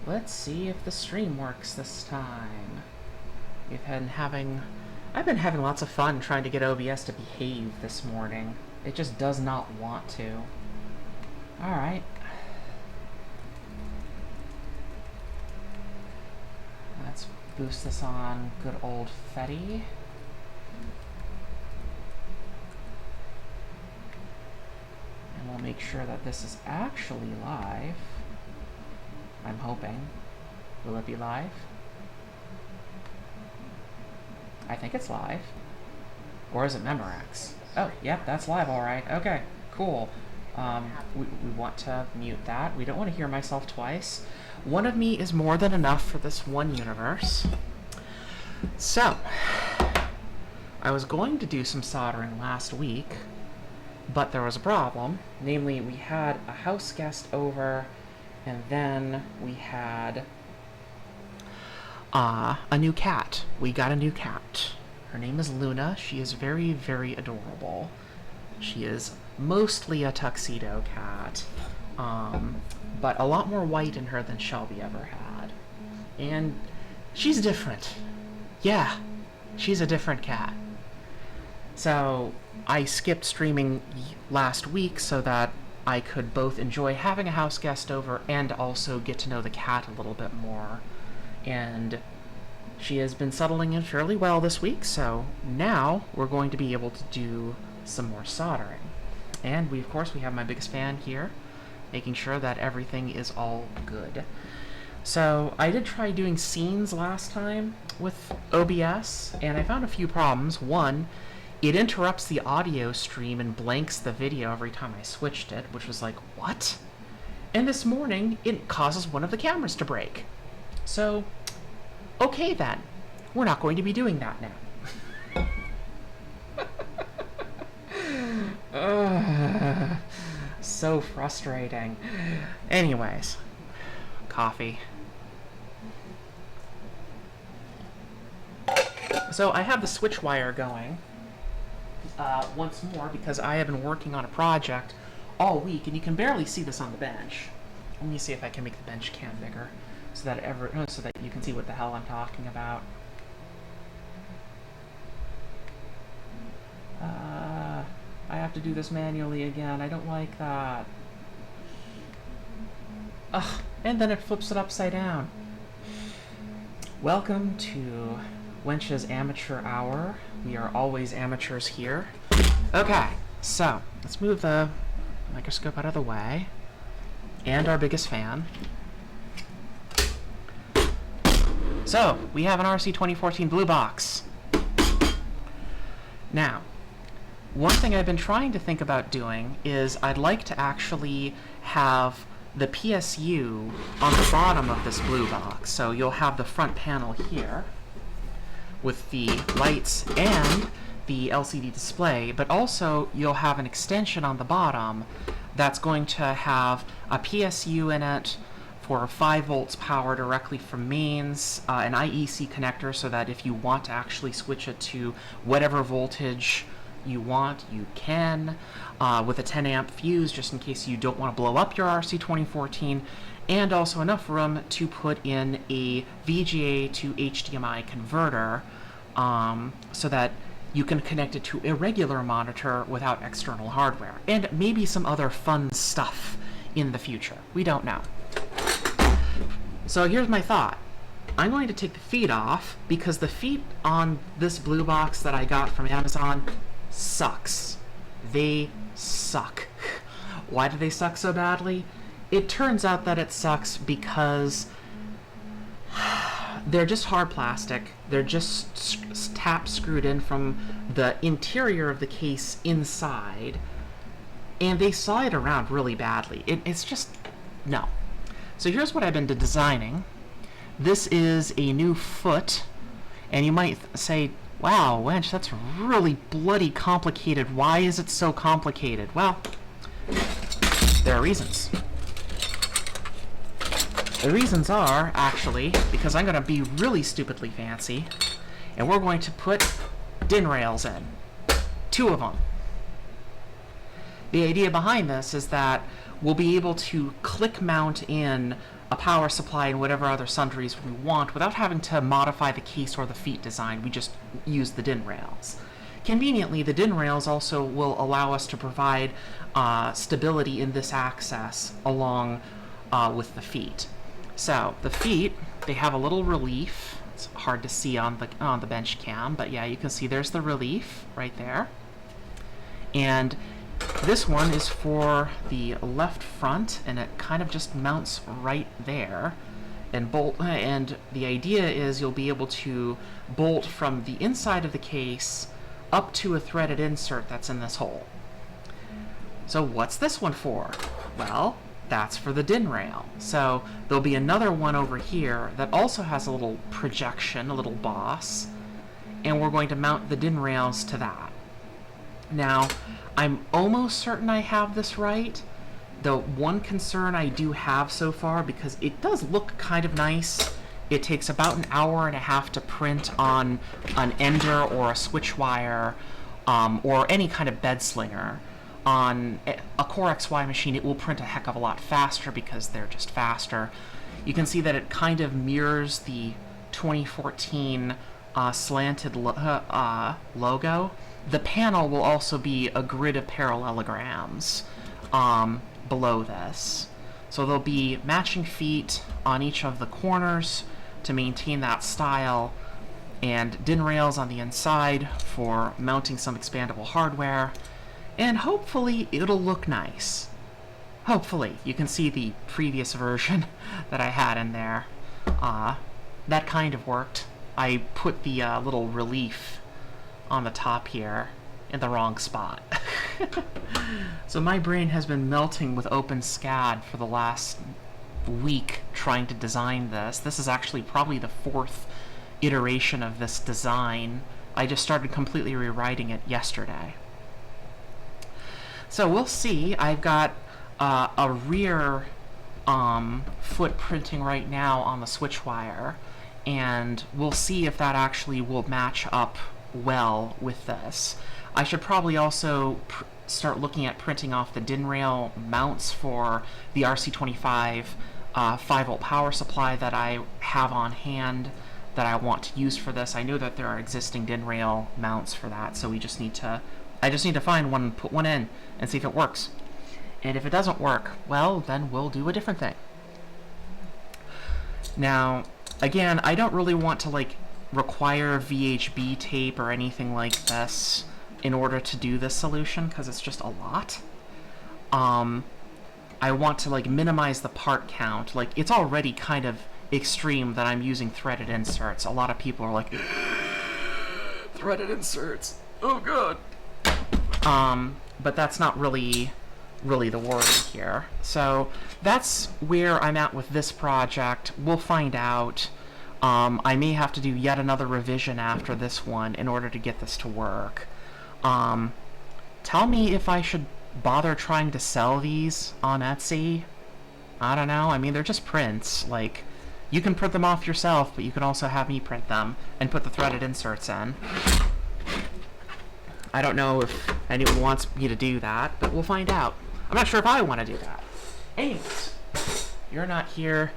Let's see if the stream works this time. I've been having lots of fun trying to get OBS to behave this morning. It just does not want to. Alright. Let's boost this on good old Fetty. And we'll make sure that this is actually live. I'm hoping. Will it be live? I think it's live. Or is it Memorex? Oh, yep, that's live, alright. Okay, cool. We want to mute that. We don't want to hear myself twice. One of me is more than enough for this one universe. So, I was going to do some soldering last week, but there was a problem. Namely, we had a house guest over, and then we had a new cat. We got a new cat. Her name is Luna. She is very, very adorable. She is mostly a tuxedo cat, but a lot more white in her than Shelby ever had. And she's different. Yeah, she's a different cat. So I skipped streaming last week so that I could both enjoy having a house guest over and also get to know the cat a little bit more. And she has been settling in fairly well this week, so now we're going to be able to do some more soldering. And we have my biggest fan here, making sure that everything is all good. So I did try doing scenes last time with OBS, and I found a few problems. One, it interrupts the audio stream and blanks the video every time I switched it, which was like, what? And this morning, it causes one of the cameras to break. So, okay then. We're not going to be doing that now. So frustrating. Anyways, coffee. So I have the switch wire going once more because I have been working on a project all week, and you can barely see this on the bench. Let me see if I can make the bench cam bigger so that you can see what the hell I'm talking about. I have to do this manually again. I don't like that. Ugh, and then it flips it upside down. Welcome to Wench's Amateur Hour. We are always amateurs here. Okay, so let's move the microscope out of the way. And our biggest fan. So, we have an RC 2014 blue box. Now, one thing I've been trying to think about doing is I'd like to actually have the PSU on the bottom of this blue box. So you'll have the front panel here with the lights and the LCD display, but also you'll have an extension on the bottom that's going to have a PSU in it for 5 volts power directly from mains, an IEC connector so that if you want to actually switch it to whatever voltage you want, you can, with a 10 amp fuse just in case you don't want to blow up your RC 2014, and also enough room to put in a VGA to HDMI converter so that you can connect it to a regular monitor without external hardware, and maybe some other fun stuff in the future. We don't know. So here's my thought. I'm going to take the feet off because the feet on this blue box that I got from Amazon sucks. They suck. Why do they suck so badly? It turns out that it sucks because they're just hard plastic. They're just tap screwed in from the interior of the case inside, and they slide around really badly. It's just, no. So here's what I've been designing. This is a new foot, and you might say, wow, Wench, that's really bloody complicated. Why is it so complicated? Well, there are reasons. The reasons are, actually, because I'm going to be really stupidly fancy, and we're going to put DIN rails in. 2 of them. The idea behind this is that we'll be able to click mount in a power supply and whatever other sundries we want without having to modify the case or the feet design. We just use the DIN rails. Conveniently, the DIN rails also will allow us to provide stability in this axis along with the feet. So the feet, they have a little relief. It's hard to see on the bench cam, but yeah, you can see there's the relief right there. And this one is for the left front, and it kind of just mounts right there. And the idea is you'll be able to bolt from the inside of the case up to a threaded insert that's in this hole. So what's this one for? Well, that's for the DIN rail. So there'll be another one over here that also has a little projection, a little boss, and we're going to mount the DIN rails to that. Now, I'm almost certain I have this right. The one concern I do have so far, because it does look kind of nice, it takes about an hour and a half to print on an ender or a switch wire or any kind of bed slinger. On a Core XY machine, it will print a heck of a lot faster because they're just faster. You can see that it kind of mirrors the 2014 slanted logo. The panel will also be a grid of parallelograms below this. So there'll be matching feet on each of the corners to maintain that style, and DIN rails on the inside for mounting some expandable hardware, and hopefully it'll look nice. Hopefully. You can see the previous version that I had in there. That kind of worked. I put the little relief on the top here in the wrong spot. So my brain has been melting with OpenSCAD for the last week trying to design this. This is actually probably the 4th iteration of this design. I just started completely rewriting it yesterday. So we'll see. I've got a rear foot printing right now on the switch wire, and we'll see if that actually will match up well with this. I should probably also start looking at printing off the DIN rail mounts for the RC25 5-volt power supply that I have on hand that I want to use for this. I know that there are existing DIN rail mounts for that, so I just need to find one and put one in and see if it works. And if it doesn't work, well, then we'll do a different thing. Now, again, I don't really want to require VHB tape or anything like this in order to do this solution, because it's just a lot. I want to minimize the part count. It's already kind of extreme that I'm using threaded inserts. A lot of people are like, threaded inserts, oh god. But that's not really the worry here. So that's where I'm at with this project. We'll find out. I may have to do yet another revision after this one in order to get this to work. Tell me if I should bother trying to sell these on Etsy. I don't know. I mean, they're just prints. You can print them off yourself, but you can also have me print them and put the threaded inserts in. I don't know if anyone wants me to do that, but we'll find out. I'm not sure if I want to do that. Anyways, you're not here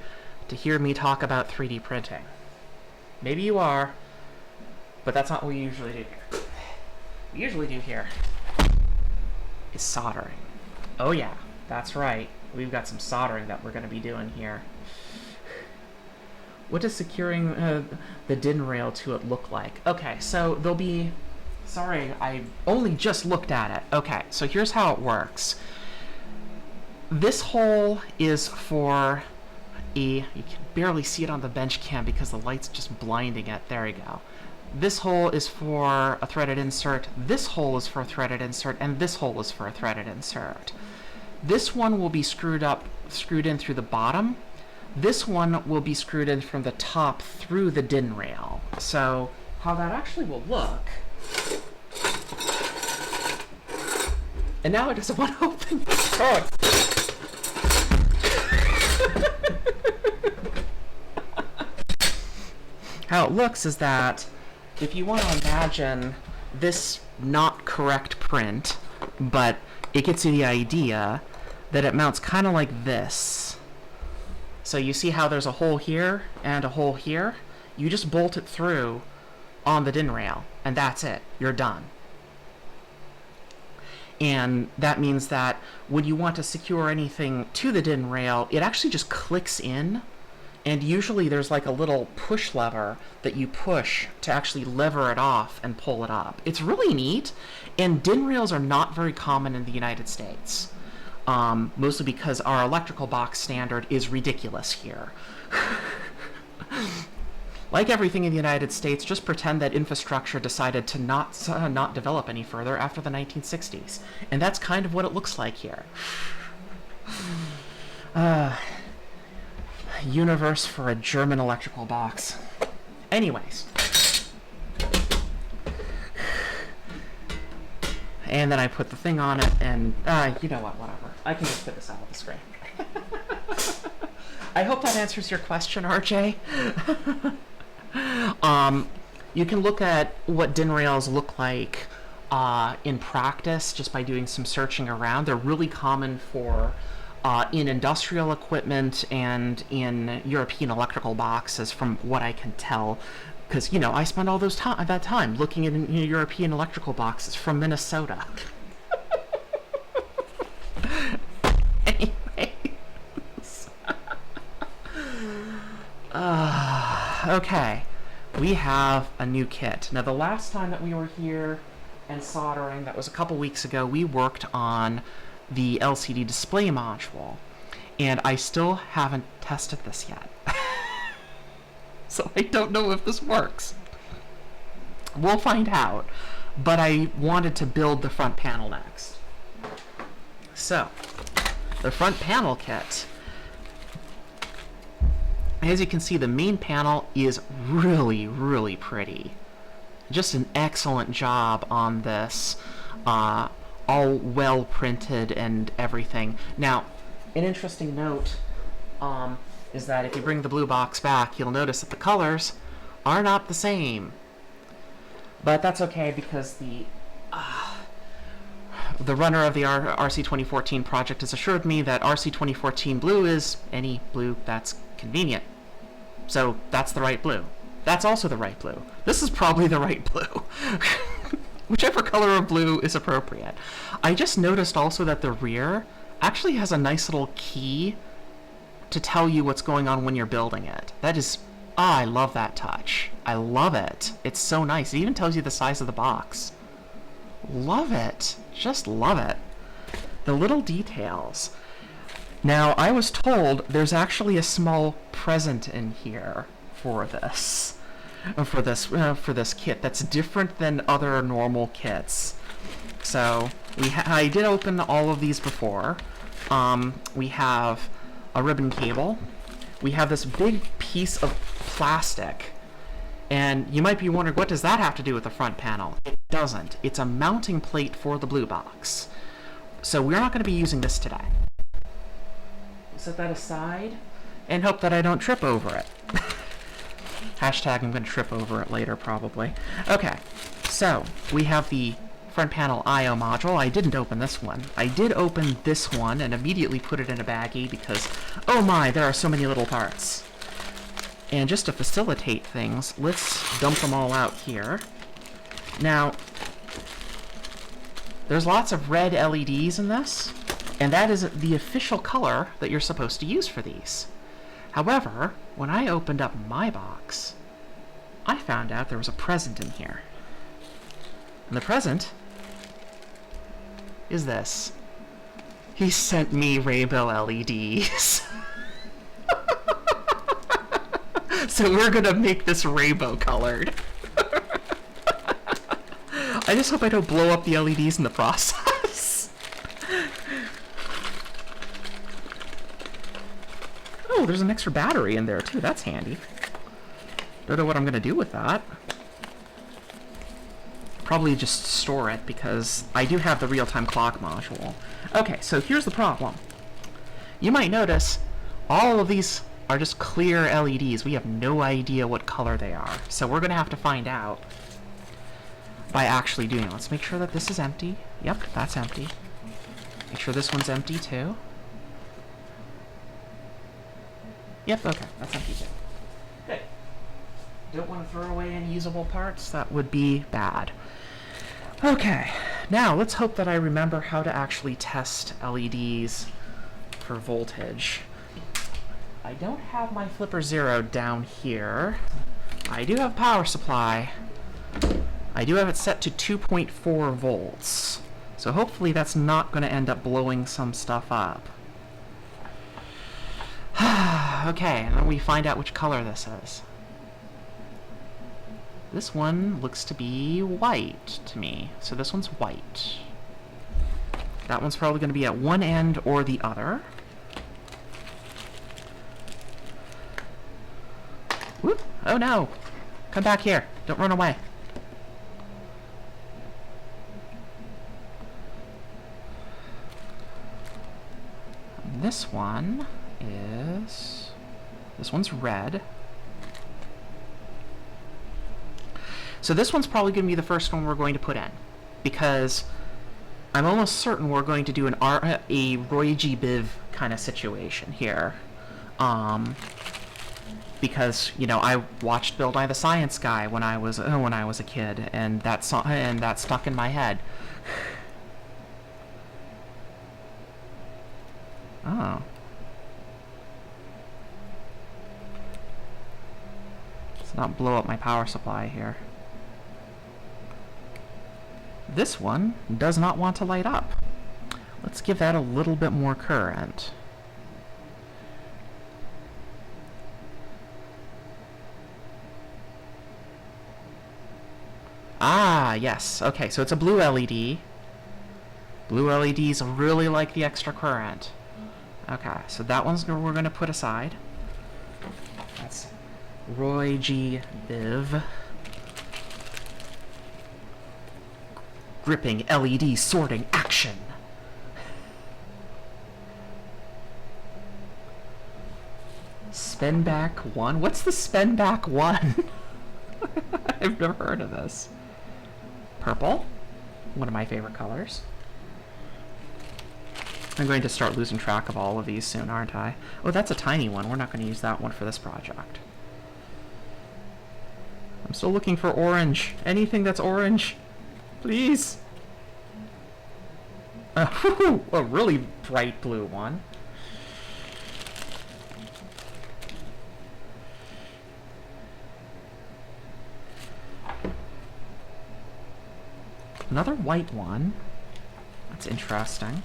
to hear me talk about 3D printing. Maybe you are, but that's not what we usually do here. What we usually do here is soldering. Oh yeah, that's right. We've got some soldering that we're going to be doing here. What does securing the DIN rail to it look like? Okay, so there'll be... Sorry, I only just looked at it. Okay, so here's how it works. This hole is for you can barely see it on the bench cam because the light's just blinding it. There you go. This hole is for a threaded insert, this hole is for a threaded insert, and this hole is for a threaded insert. This one will be screwed in through the bottom. This one will be screwed in from the top through the DIN rail. So how that actually will look... And now it doesn't want to open. Oh. How it looks is that if you want to imagine this not correct print, but it gets you the idea that it mounts kind of like this. So you see how there's a hole here and a hole here? You just bolt it through on the DIN rail, and that's it. You're done. And that means that when you want to secure anything to the DIN rail, it actually just clicks in, and usually there's like a little push lever that you push to actually lever it off and pull it up. It's really neat, and DIN rails are not very common in the United States, mostly because our electrical box standard is ridiculous here. Like everything in the United States, just pretend that infrastructure decided to not develop any further after the 1960s. And that's kind of what it looks like here. Universe for a German electrical box. Anyways. And then I put the thing on it, and you know what, whatever. I can just put this out of the screen. I hope that answers your question, RJ. You can look at what DIN rails look like in practice just by doing some searching around. They're really common for in industrial equipment and in European electrical boxes, from what I can tell, because you know I spent all that time looking at European electrical boxes from Minnesota. Anyways, okay. We have a new kit. Now, the last time that we were here and soldering, that was a couple weeks ago, we worked on the LCD display module, and I still haven't tested this yet. So I don't know if this works. We'll find out, but I wanted to build the front panel next. So, the front panel kit. As you can see, the main panel is really, really pretty. Just an excellent job on this. All well printed and everything. Now, an interesting note is that if you bring the blue box back, you'll notice that the colors are not the same. But that's okay, because the runner of the RC 2014 project has assured me that RC 2014 blue is any blue that's convenient. So that's the right blue. That's also the right blue. This is probably the right blue. Whichever color of blue is appropriate. I just noticed also that the rear actually has a nice little key to tell you what's going on when you're building it. That is, I love that touch. I love it. It's so nice. It even tells you the size of the box. Love it. Just love it. The little details. Now, I was told there's actually a small present in here for this kit that's different than other normal kits. So I did open all of these before. We have a ribbon cable. We have this big piece of plastic. And you might be wondering, what does that have to do with the front panel? It doesn't. It's a mounting plate for the blue box. So we're not going to be using this today. Set that aside and hope that I don't trip over it. Hashtag I'm going to trip over it later, probably. Okay, so we have the front panel I/O module. I didn't open this one. I did open this one and immediately put it in a baggie because, oh my, there are so many little parts. And just to facilitate things, let's dump them all out here. Now, there's lots of red LEDs in this, and that is the official color that you're supposed to use for these. However, when I opened up my box, I found out there was a present in here. And the present is this. He sent me rainbow LEDs. So we're gonna make this rainbow colored. I just hope I don't blow up the LEDs in the process. Oh, there's an extra battery in there too. That's handy. Don't know what I'm gonna do with that. Probably just store it because I do have the real-time clock module. Okay, so here's the problem. You might notice all of these are just clear LEDs. We have no idea what color they are. So we're gonna have to find out by actually doing it. Let's make sure that this is empty. Yep, that's empty. Make sure this one's empty too. Yep, okay, that's empty too. Good. Don't want to throw away any usable parts. That would be bad. Okay, now let's hope that I remember how to actually test LEDs for voltage. I don't have my flipper zero down here. I do have power supply. I do have it set to 2.4 volts. So hopefully that's not going to end up blowing some stuff up. Okay, and then we find out which color this is. This one looks to be white to me. So this one's white. That one's probably going to be at one end or the other. Whoop! Oh no! Come back here. Don't run away. This one is... This one's red. So this one's probably going to be the first one we're going to put in, because I'm almost certain we're going to do a Roy G. Biv kind of situation here. Because, you know, I watched Bill Nye the Science Guy when I was a kid, and that stuck in my head. Oh. Let's not blow up my power supply here. This one does not want to light up. Let's give that a little bit more current. Ah, yes. Okay, so it's a blue LED. Blue LEDs really like the extra current. Okay, so that one's we're going to put aside. That's Roy G. Biv. Gripping LED sorting action. Spin back one? What's the spin back one? I've never heard of this. Purple. One of my favorite colors. I'm going to start losing track of all of these soon, aren't I? Oh, that's a tiny one. We're not going to use that one for this project. I'm still looking for orange. Anything that's orange. Please. A really bright blue one. Another white one. That's interesting.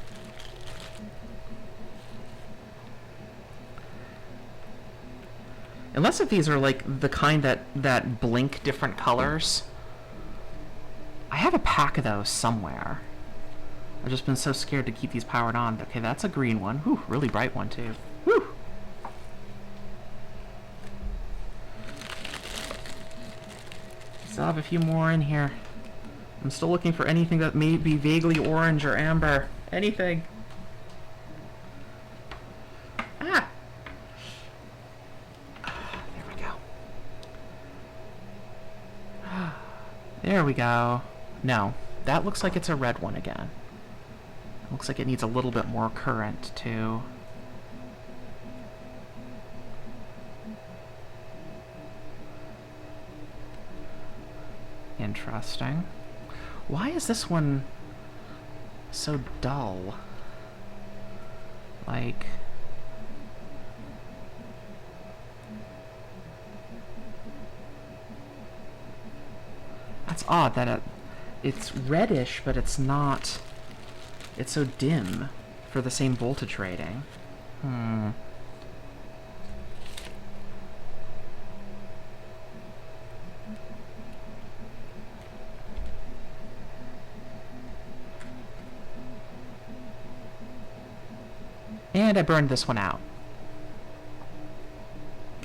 Unless if these are like the kind that blink different colors. I have a pack of those somewhere. I've just been so scared to keep these powered on. Okay, that's a green one. Whew, really bright one too. Whew. Still have a few more in here. I'm still looking for anything that may be vaguely orange or amber. Anything. Ah! There we go. There we go. No, that looks like it's a red one again. Looks like it needs a little bit more current too. Interesting. Why is this one so dull? Like... That's odd that it's reddish, but it's not... It's so dim for the same voltage rating. And I burned this one out.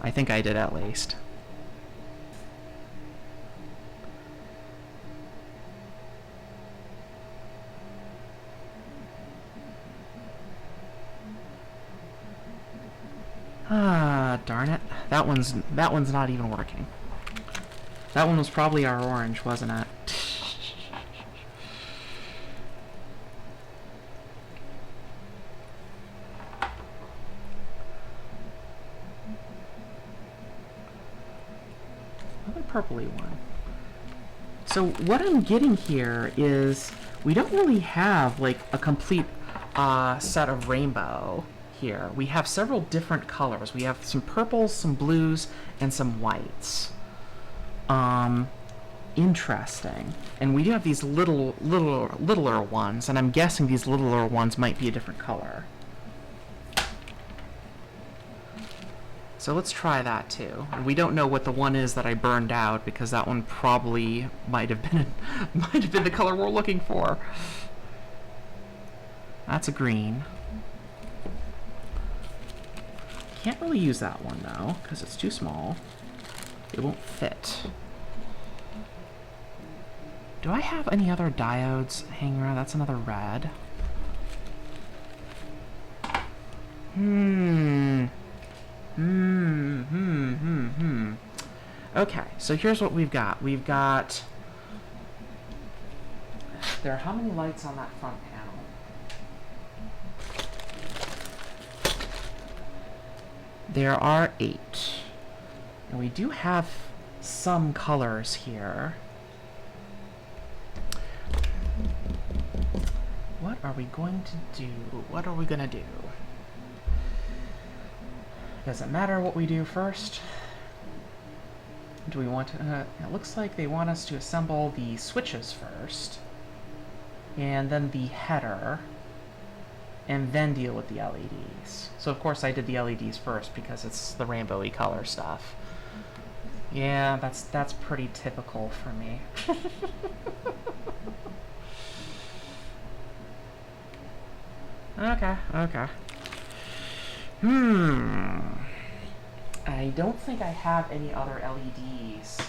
I think I did at least. Ah, darn it. That one's not even working. That one was probably our orange, wasn't it? purpley one. So what I'm getting here is we don't really have like a complete set of rainbow here. We have several different colors. We have some purples, some blues, and some whites. Interesting. And we do have these littler ones, and I'm guessing these littler ones might be a different color. So let's try that too. And we don't know what the one is that I burned out because that one probably might have been the color we're looking for. That's a green. Can't really use that one though because it's too small. It won't fit. Do I have any other diodes hanging around? That's another red. Okay, so here's what we've got. We've got... There are how many lights on that front panel? There are 8. And we do have some colors here. What are we going to do? What are we going to do? Does it matter what we do first? Do we want to... it looks like they want us to assemble the switches first. And then the header. And then deal with the LEDs. So of course I did the LEDs first because it's the rainbowy color stuff. Yeah, that's pretty typical for me. Okay. I don't think I have any other LEDs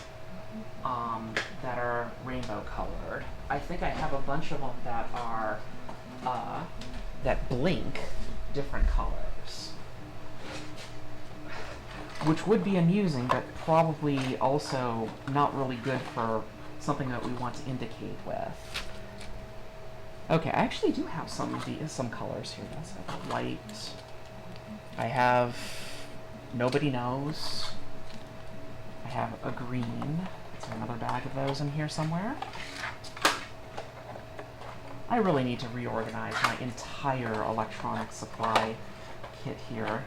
that are rainbow colored. I think I have a bunch of them that are that blink different colors, which would be amusing, but probably also not really good for something that we want to indicate with. Okay, I actually do have some colors here. That's like white. I have nobody knows. I have a green. Is there another bag of those in here somewhere? I really need to reorganize my entire electronic supply kit here.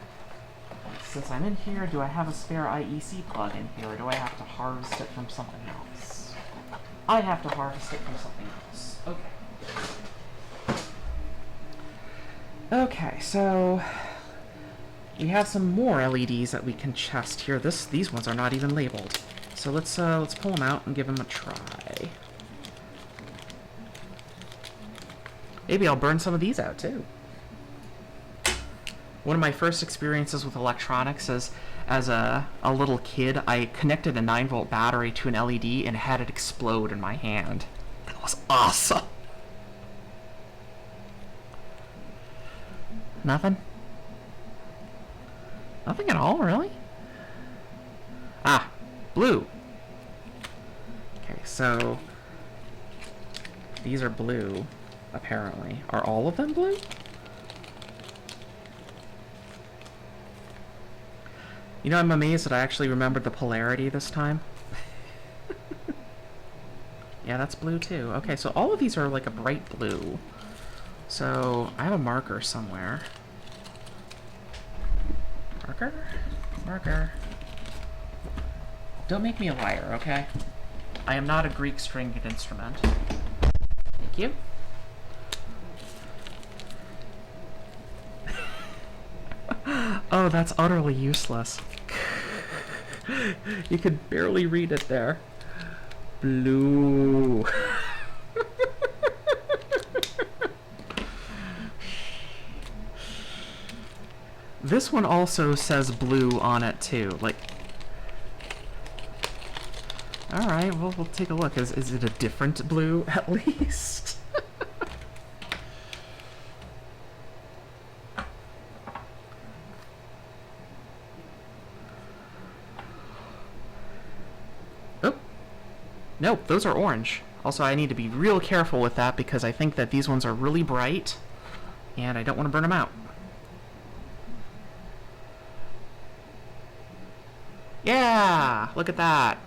Since I'm in here, do I have a spare IEC plug in here, or do I have to harvest it from something else? I have to harvest it from something else. Okay. Okay, so we have some more LEDs that we can test here. These ones are not even labeled. So let's pull them out and give them a try. Maybe I'll burn some of these out too. One of my first experiences with electronics is, as a little kid, I connected a 9-volt battery to an LED and had it explode in my hand. That was awesome. Nothing? Nothing at all, really? Ah, blue. Okay, so these are blue, apparently. Are all of them blue? You know, I'm amazed that I actually remembered the polarity this time. Yeah, that's blue too. Okay, so all of these are like a bright blue. So I have a marker somewhere. Marker. Don't make me a liar, okay? I am not a Greek stringed instrument. Thank you. Oh, that's utterly useless. You could barely read it there. Blue. This one also says blue on it too. Like, all right, well, we'll take a look. Is it a different blue at least? Oh, nope, those are orange. Also, I need to be real careful with that because I think that these ones are really bright, and I don't want to burn them out. Yeah, look at that.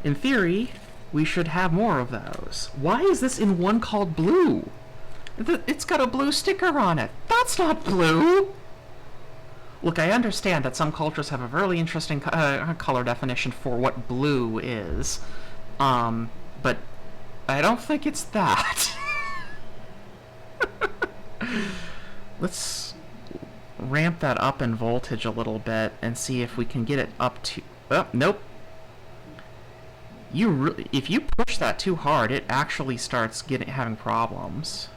In theory, we should have more of those. Why is this in one called blue? It's got a blue sticker on it. That's not blue! Look, I understand that some cultures have a really interesting color definition for what blue is. But I don't think it's that. Let's ramp that up in voltage a little bit and see if we can get it up to... Oh, nope. If you push that too hard, it actually starts having problems.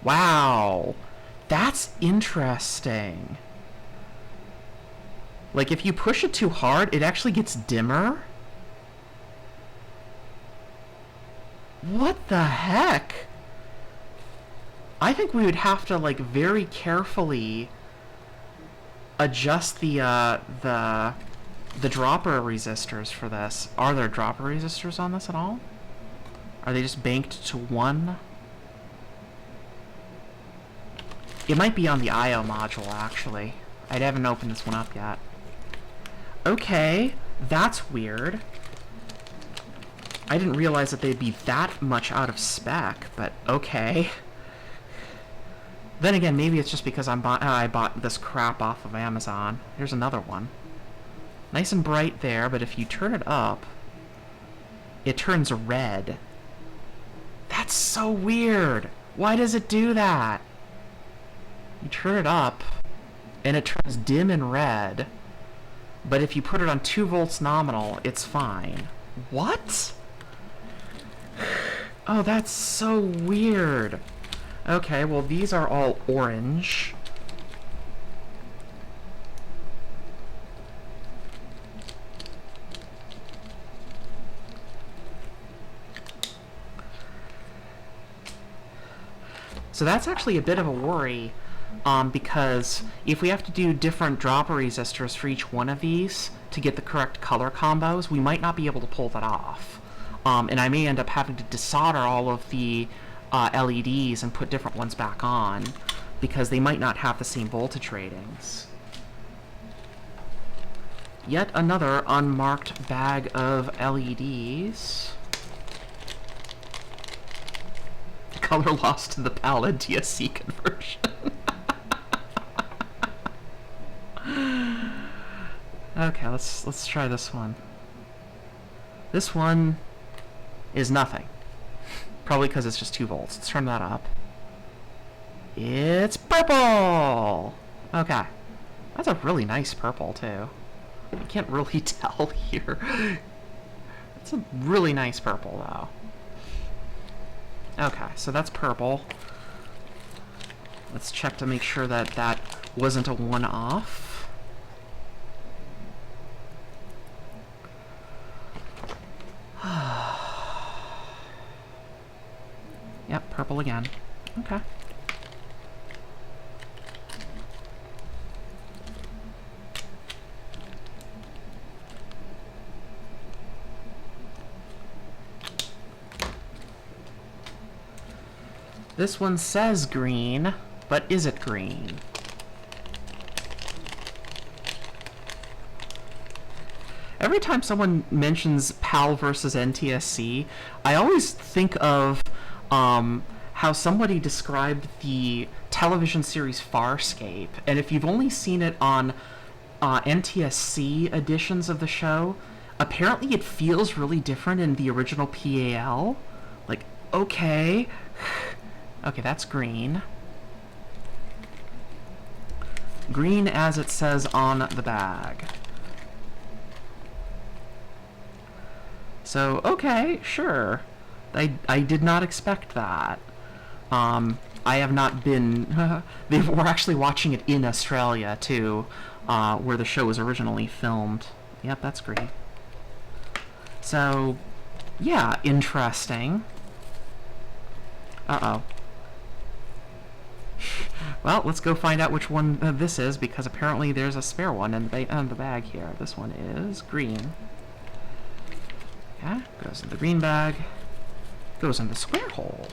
Wow, that's interesting. Like, if you push it too hard, it actually gets dimmer? What the heck? I think we would have to, like, very carefully adjust the dropper resistors for this. Are there dropper resistors on this at all? Are they just banked to 1? It might be on the I/O module, actually. I haven't opened this one up yet. Okay, that's weird. I didn't realize that they'd be that much out of spec, but okay. Then again, maybe it's just because I bought this crap off of Amazon. Here's another one. Nice and bright there, but if you turn it up, it turns red. That's so weird! Why does it do that? You turn it up, and it turns dim and red, but if you put it on 2 volts nominal, it's fine. What? Oh, that's so weird. Okay, well, these are all orange. So that's actually a bit of a worry. Because if we have to do different dropper resistors for each one of these to get the correct color combos, we might not be able to pull that off. And I may end up having to desolder all of the LEDs and put different ones back on, because they might not have the same voltage ratings. Yet another unmarked bag of LEDs. Color lost to the PAL NTSC conversion. Okay, let's try this one. This one is nothing. Probably because it's just 2 volts. Let's turn that up. It's purple! Okay. That's a really nice purple, too. I can't really tell here. It's a really nice purple, though. Okay, so that's purple. Let's check to make sure that that wasn't a one-off. Yep, purple again. Okay. This one says green, but is it green? Every time someone mentions PAL versus NTSC, I always think of how somebody described the television series Farscape, and if you've only seen it on NTSC editions of the show, apparently it feels really different in the original PAL. Like, okay. Okay, that's green. Green as it says on the bag. So, okay, sure. I did not expect that. I have not been... We're actually watching it in Australia, too, where the show was originally filmed. Yep, that's green. So, yeah, interesting. Uh-oh. Well, let's go find out which one this is, because apparently there's a spare one in the bag here. This one is green. Okay, goes in the green bag. Goes in the square hole.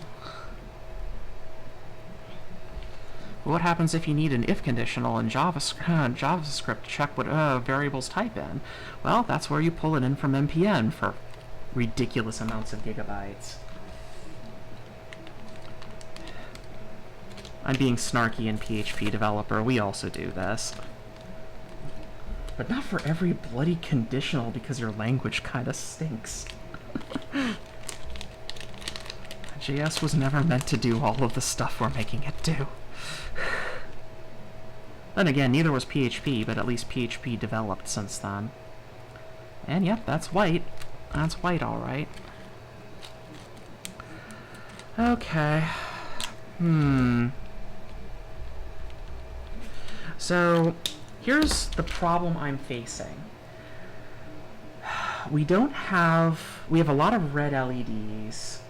What happens if you need an if conditional in JavaScript to check what variables type in? Well, that's where you pull it in from npm for ridiculous amounts of gigabytes. I'm being snarky in PHP developer. We also do this. But not for every bloody conditional because your language kinda stinks. JS was never meant to do all of the stuff we're making it do. Then again, neither was PHP, but at least PHP developed since then. And yep, that's white. That's white, alright. Okay. So, here's the problem I'm facing. We have a lot of red LEDs.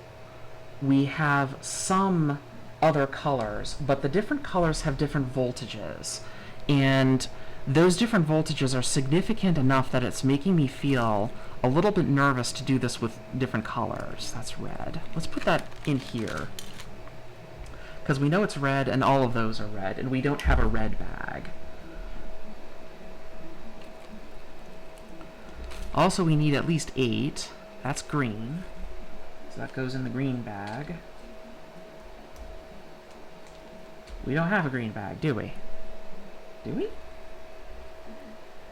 We have some other colors, but the different colors have different voltages. And those different voltages are significant enough that it's making me feel a little bit nervous to do this with different colors. That's red. Let's put that in here. Because we know it's red, and all of those are red, and we don't have a red bag. Also, we need at least 8. That's green. So that goes in the green bag. We don't have a green bag, do we? Do we?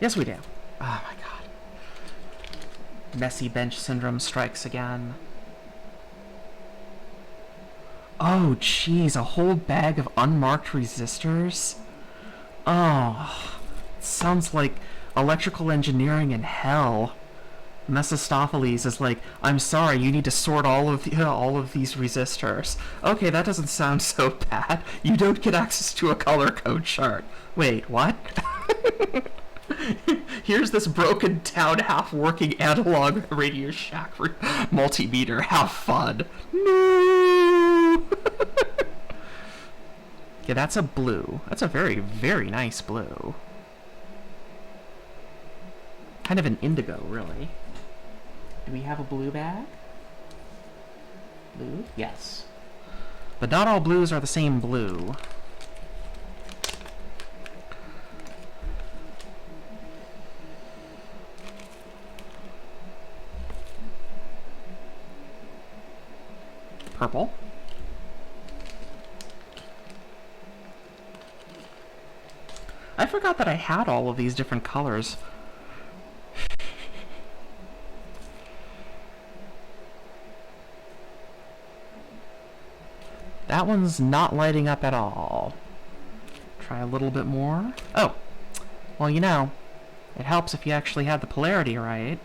Yes, we do. Oh my god. Messy bench syndrome strikes again. Oh, jeez, a whole bag of unmarked resistors? Oh, it sounds like electrical engineering in hell. Mephistopheles is like, I'm sorry, you need to sort all of these resistors. Okay, that doesn't sound so bad. You don't get access to a color code chart. Wait, what? Here's this broken down, half-working analog Radio Shack multimeter. Have fun. No! Yeah, that's a blue. That's a very, very nice blue. Kind of an indigo, really. Do we have a blue bag? Blue? Yes. But not all blues are the same blue. Purple. I forgot that I had all of these different colors. That one's not lighting up at all. Try a little bit more. Oh, well, you know, it helps if you actually had the polarity right.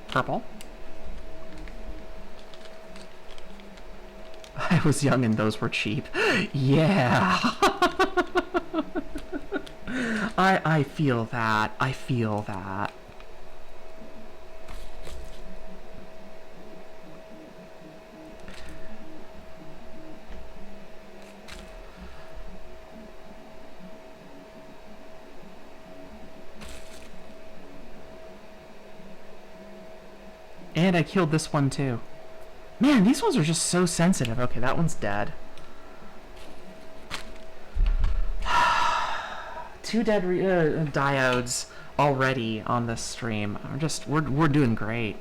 Purple. I was young and those were cheap. Yeah. I feel that. I feel that. And I killed this one too. Man, these ones are just so sensitive. Okay, that one's dead. 2 dead diodes already on this stream. We're doing great.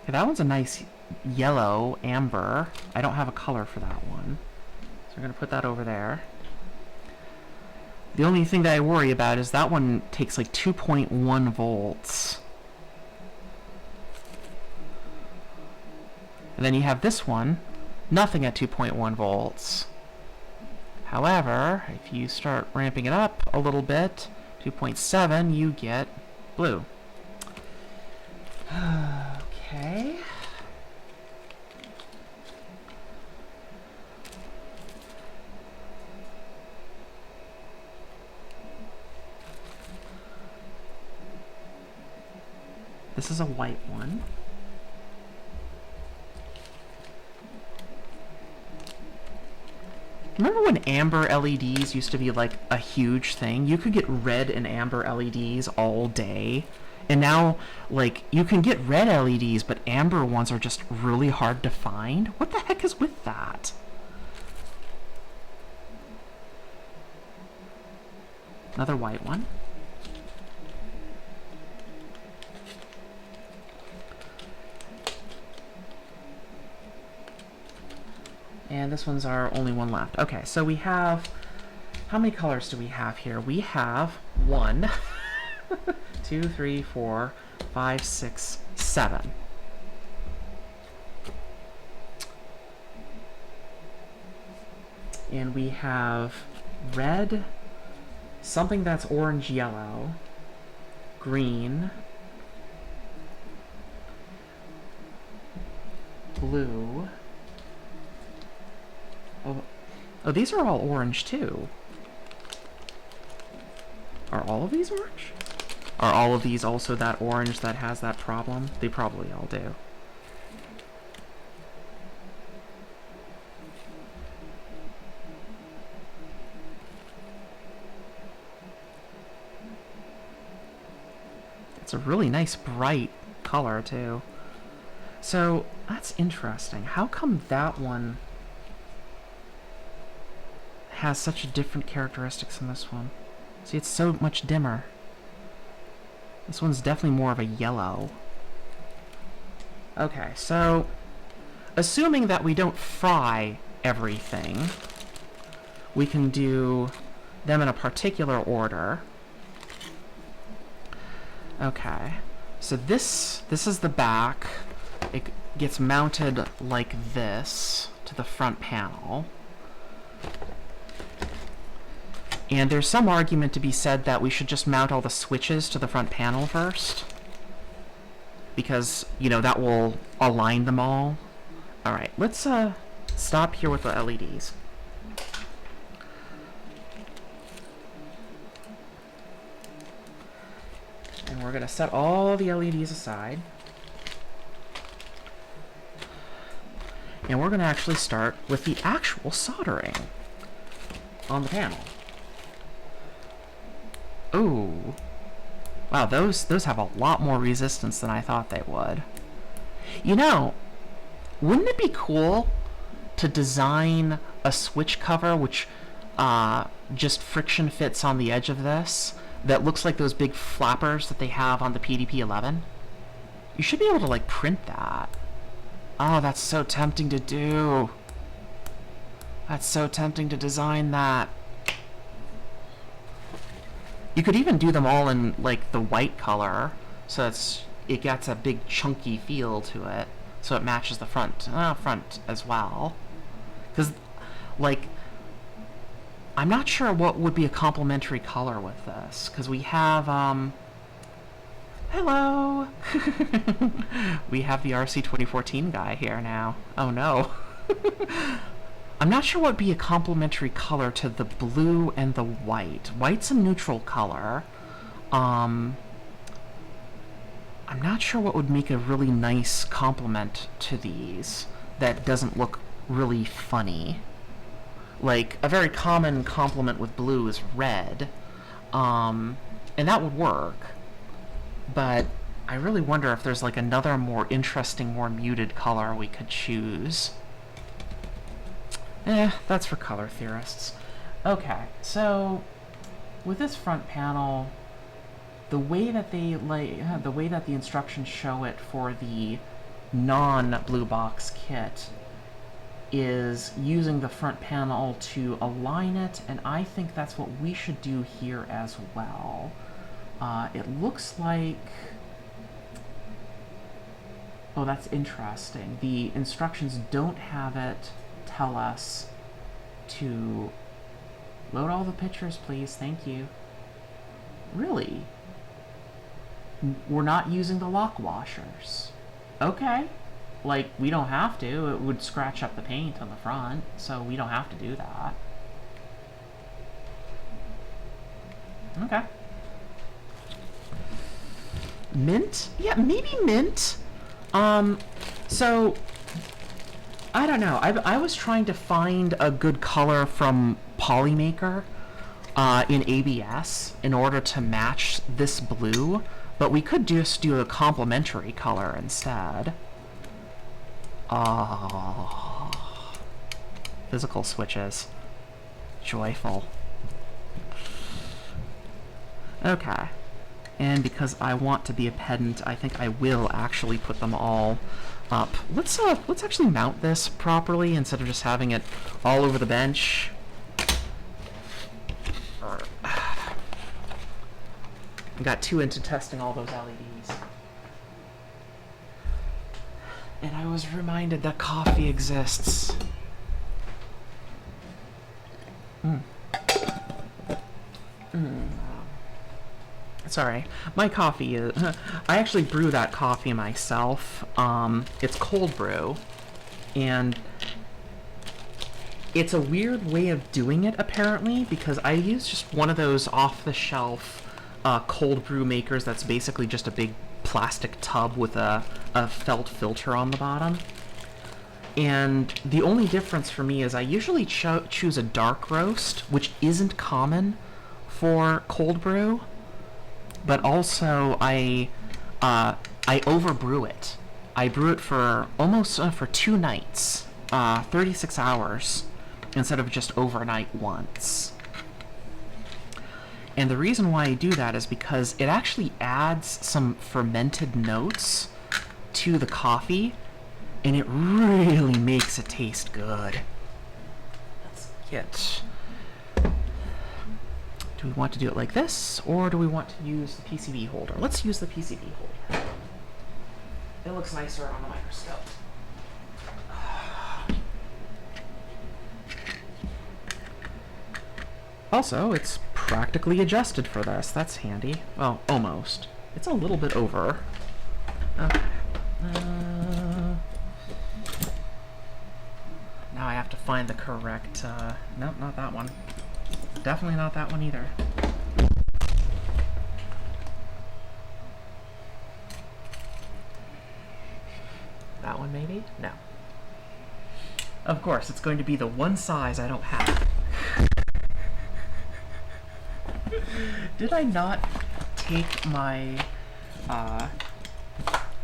Okay, that one's a nice yellow, amber. I don't have a color for that one. So we're going to put that over there. The only thing that I worry about is that one takes like 2.1 volts. And then you have this one, nothing at 2.1 volts. However, if you start ramping it up a little bit, 2.7, you get blue. Okay. This is a white one. Remember when amber LEDs used to be like a huge thing? You could get red and amber LEDs all day. And now, like, you can get red LEDs, but amber ones are just really hard to find. What the heck is with that? Another white one. And this one's our only one left. Okay, so we have... How many colors do we have here? We have 1, 2, 3, 4, 5, 6, 7. And we have red, something that's orange-yellow, green, blue. Oh, these are all orange too. Are all of these orange? Are all of these also that orange that has that problem? They probably all do. It's a really nice bright color too. So that's interesting. How come that one has such different characteristics than this one? See, it's so much dimmer. This one's definitely more of a yellow. Okay, so assuming that we don't fry everything, we can do them in a particular order. Okay, so this is the back. It gets mounted like this to the front panel. And there's some argument to be said that we should just mount all the switches to the front panel first, because, you know, that will align them all. Alright, let's stop here with the LEDs. And we're going to set all the LEDs aside. And we're going to actually start with the actual soldering on the panel. Ooh. Wow, those have a lot more resistance than I thought they would. You know, wouldn't it be cool to design a switch cover which just friction fits on the edge of this that looks like those big flappers that they have on the PDP-11? You should be able to, like, print that. Oh, that's so tempting to do. That's so tempting to design that. You could even do them all in, like, the white color, so it gets a big chunky feel to it, so it matches the front as well. Because, like, I'm not sure what would be a complementary color with this, because we have, hello! We have the RC 2014 guy here now. Oh no. I'm not sure what would be a complementary color to the blue and the white. White's a neutral color. I'm not sure what would make a really nice complement to these that doesn't look really funny. Like, a very common complement with blue is red, and that would work. But I really wonder if there's, like, another more interesting, more muted color we could choose. That's for color theorists. Okay, so with this front panel, the way that the instructions show it for the non-blue box kit is using the front panel to align it, and I think that's what we should do here as well. It looks like... Oh, that's interesting. The instructions don't have it tell us to load all the pictures, please. Thank you. Really? We're not using the lock washers. Okay. Like, we don't have to. It would scratch up the paint on the front, so we don't have to do that. Okay. Mint? Yeah, maybe mint. So I don't know. I was trying to find a good color from Polymaker in ABS in order to match this blue, but we could just do a complementary color instead. Oh, physical switches. Joyful. Okay. And because I want to be a pedant, I think I will actually put them all up. Let's actually mount this properly instead of just having it all over the bench. I got too into testing all those LEDs. And I was reminded that coffee exists. Sorry, my coffee is... I actually brew that coffee myself. It's cold brew, and it's a weird way of doing it, apparently, because I use just one of those off-the-shelf cold brew makers that's basically just a big plastic tub with a felt filter on the bottom. And the only difference for me is I usually choose a dark roast, which isn't common for cold brew. But also, I overbrew it. I brew it for almost for 2 nights, 36 hours, instead of just overnight once. And the reason why I do that is because it actually adds some fermented notes to the coffee, and it really makes it taste good. Let's get... Do we want to do it like this, or do we want to use the PCB holder? Let's use the PCB holder. It looks nicer on the microscope. Also, it's practically adjusted for this. That's handy. Well, almost. It's a little bit over. Okay. Now I have to find the correct... Nope, not that one. Definitely not that one either. That one maybe? No. Of course, it's going to be the one size I don't have. Did I not take my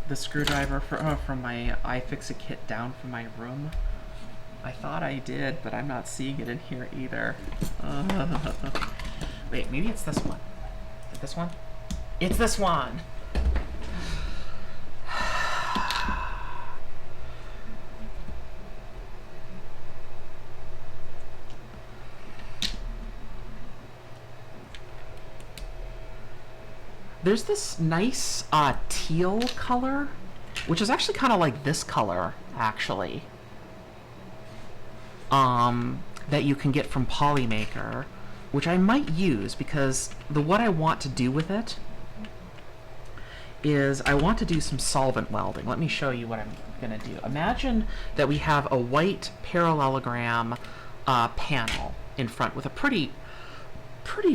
the screwdriver from my iFixit kit down from my room? I thought I did, but I'm not seeing it in here either. Wait, maybe it's this one. Is it this one? It's this one! There's this nice teal color, which is actually kind of like this color, actually. That you can get from Polymaker, which I might use because what I want to do with it is I want to do some solvent welding. Let me show you what I'm going to do. Imagine that we have a white parallelogram panel in front with a pretty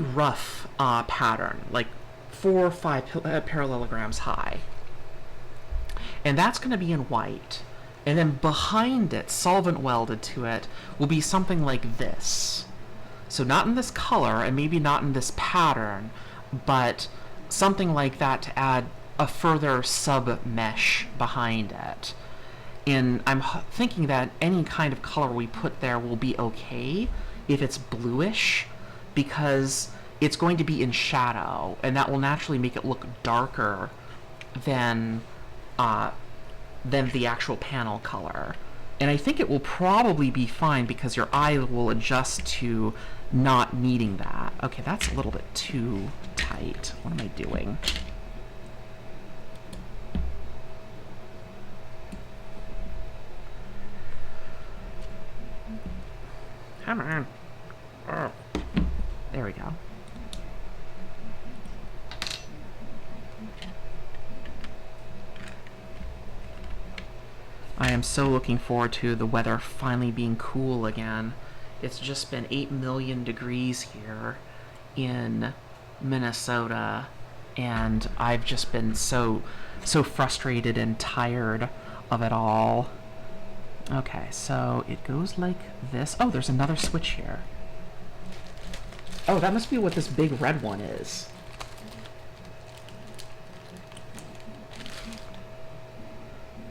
rough pattern, like 4 or 5 parallelograms high. And that's going to be in white. And then behind it, solvent welded to it, will be something like this. So not in this color, and maybe not in this pattern, but something like that to add a further sub-mesh behind it. And I'm thinking that any kind of color we put there will be okay if it's bluish, because it's going to be in shadow, and that will naturally make it look darker than the actual panel color. And I think it will probably be fine because your eye will adjust to not needing that. Okay, that's a little bit too tight. What am I doing? Come on. Oh. There we go. I am so looking forward to the weather finally being cool again. It's just been 8 million degrees here in Minnesota, and I've just been so frustrated and tired of it all. Okay, so it goes like this. Oh, there's another switch here. Oh, that must be what this big red one is.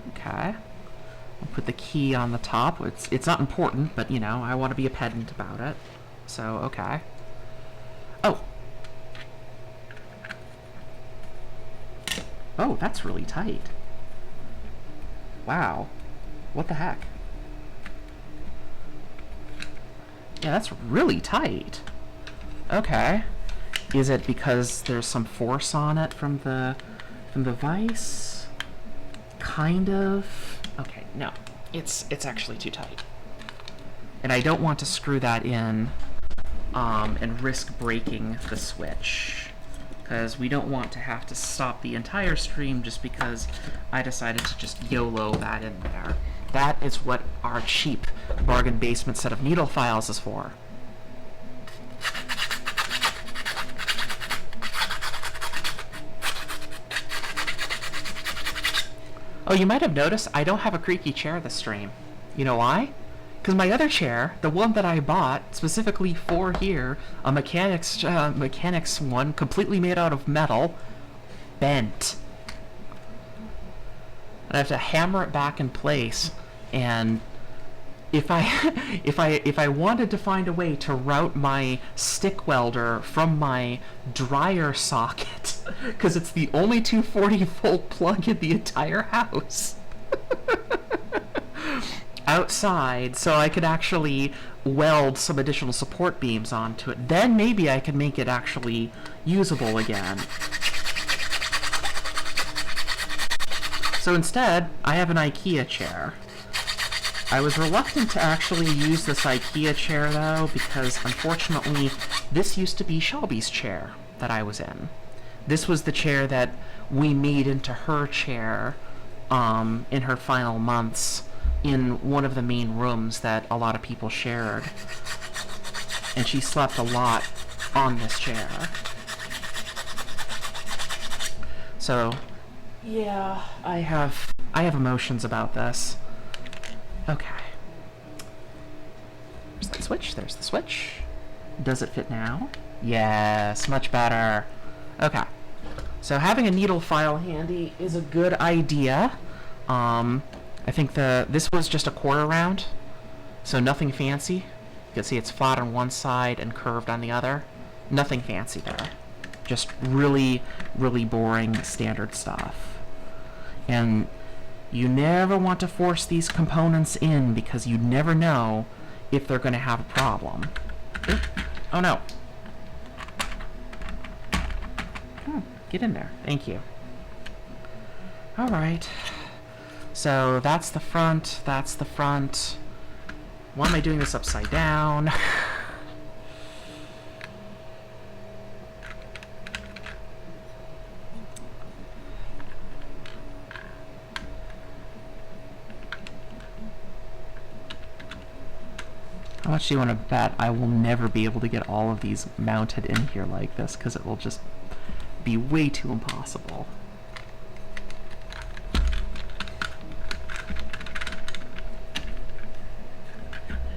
Okay. I'll put the key on the top. It's not important, but, you know, I want to be a pedant about it. So, okay. Oh! Oh, that's really tight. Wow. What the heck? Yeah, that's really tight. Okay. Is it because there's some force on it from the vise? Kind of. Okay, no. It's actually too tight. And I don't want to screw that in and risk breaking the switch, because we don't want to have to stop the entire stream just because I decided to just YOLO that in there. That is what our cheap bargain basement set of needle files is for. Oh, you might have noticed I don't have a creaky chair this stream. You know why? Because my other chair, the one that I bought specifically for here, a mechanics one, completely made out of metal, bent. And I have to hammer it back in place. And if I wanted to find a way to route my stick welder from my dryer socket, because it's the only 240-volt plug in the entire house, outside, so I could actually weld some additional support beams onto it, then maybe I could make it actually usable again. So instead, I have an IKEA chair. I was reluctant to actually use this IKEA chair, though, because unfortunately, this used to be Shelby's chair that I was in. This was the chair that we made into her chair in her final months in one of the main rooms that a lot of people shared. And she slept a lot on this chair. So, yeah, I have emotions about this. Okay. There's the switch. There's the switch. Does it fit now? Yes, much better. Okay. So having a needle file handy is a good idea. I think this was just a quarter round, so nothing fancy. You can see it's flat on one side and curved on the other. Nothing fancy there. Just really, really boring standard stuff. And you never want to force these components in because you never know if they're going to have a problem. Oop. Oh no. Get in there. Thank you. Alright. So that's the front. That's the front. Why am I doing this upside down? How much do you want to bet I will never be able to get all of these mounted in here like this, because it will just be way too impossible.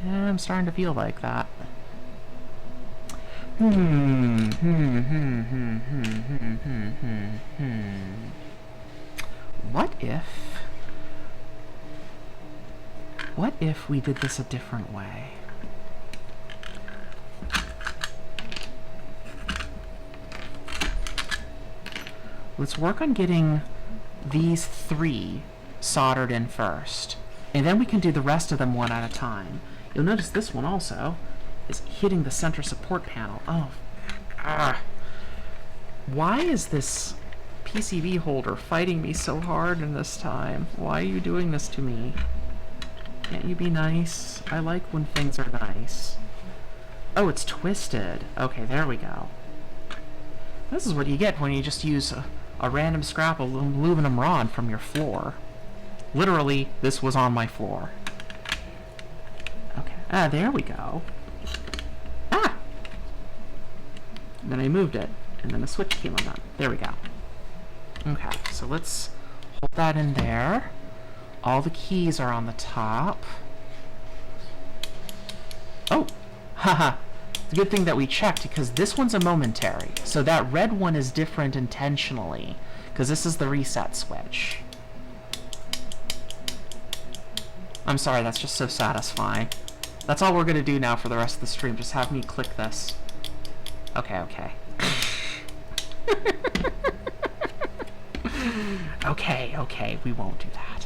Yeah, I'm starting to feel like that. What if we did this a different way? Let's work on getting these three soldered in first, and then we can do the rest of them one at a time. You'll notice this one also is hitting the center support panel. Oh, why is this PCB holder fighting me so hard in this time? Why are you doing this to me? Can't you be nice? I like when things are nice. Oh, it's twisted. Okay, there we go. This is what you get when you just use a random scrap of aluminum rod from your floor. Literally, this was on my floor. Okay, there we go. Ah! And then I moved it, and then the switch came undone. There we go. Okay, so let's hold that in there. All the keys are on the top. Oh! Haha! It's a good thing that we checked, because this one's a momentary. So that red one is different intentionally, because this is the reset switch. I'm sorry, that's just so satisfying. That's all we're going to do now for the rest of the stream. Just have me click this. Okay, okay. Okay, we won't do that.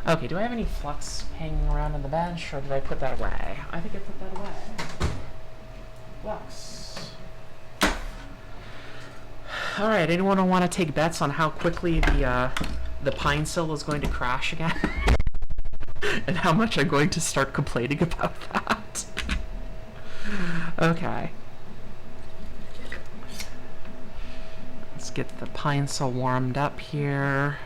Okay, do I have any flux hanging around on the bench, or did I put that away? I think I put that away. Flux. Alright, anyone want to take bets on how quickly the pine sill is going to crash again? And how much I'm going to start complaining about that? Okay. Let's get the pine sill warmed up here.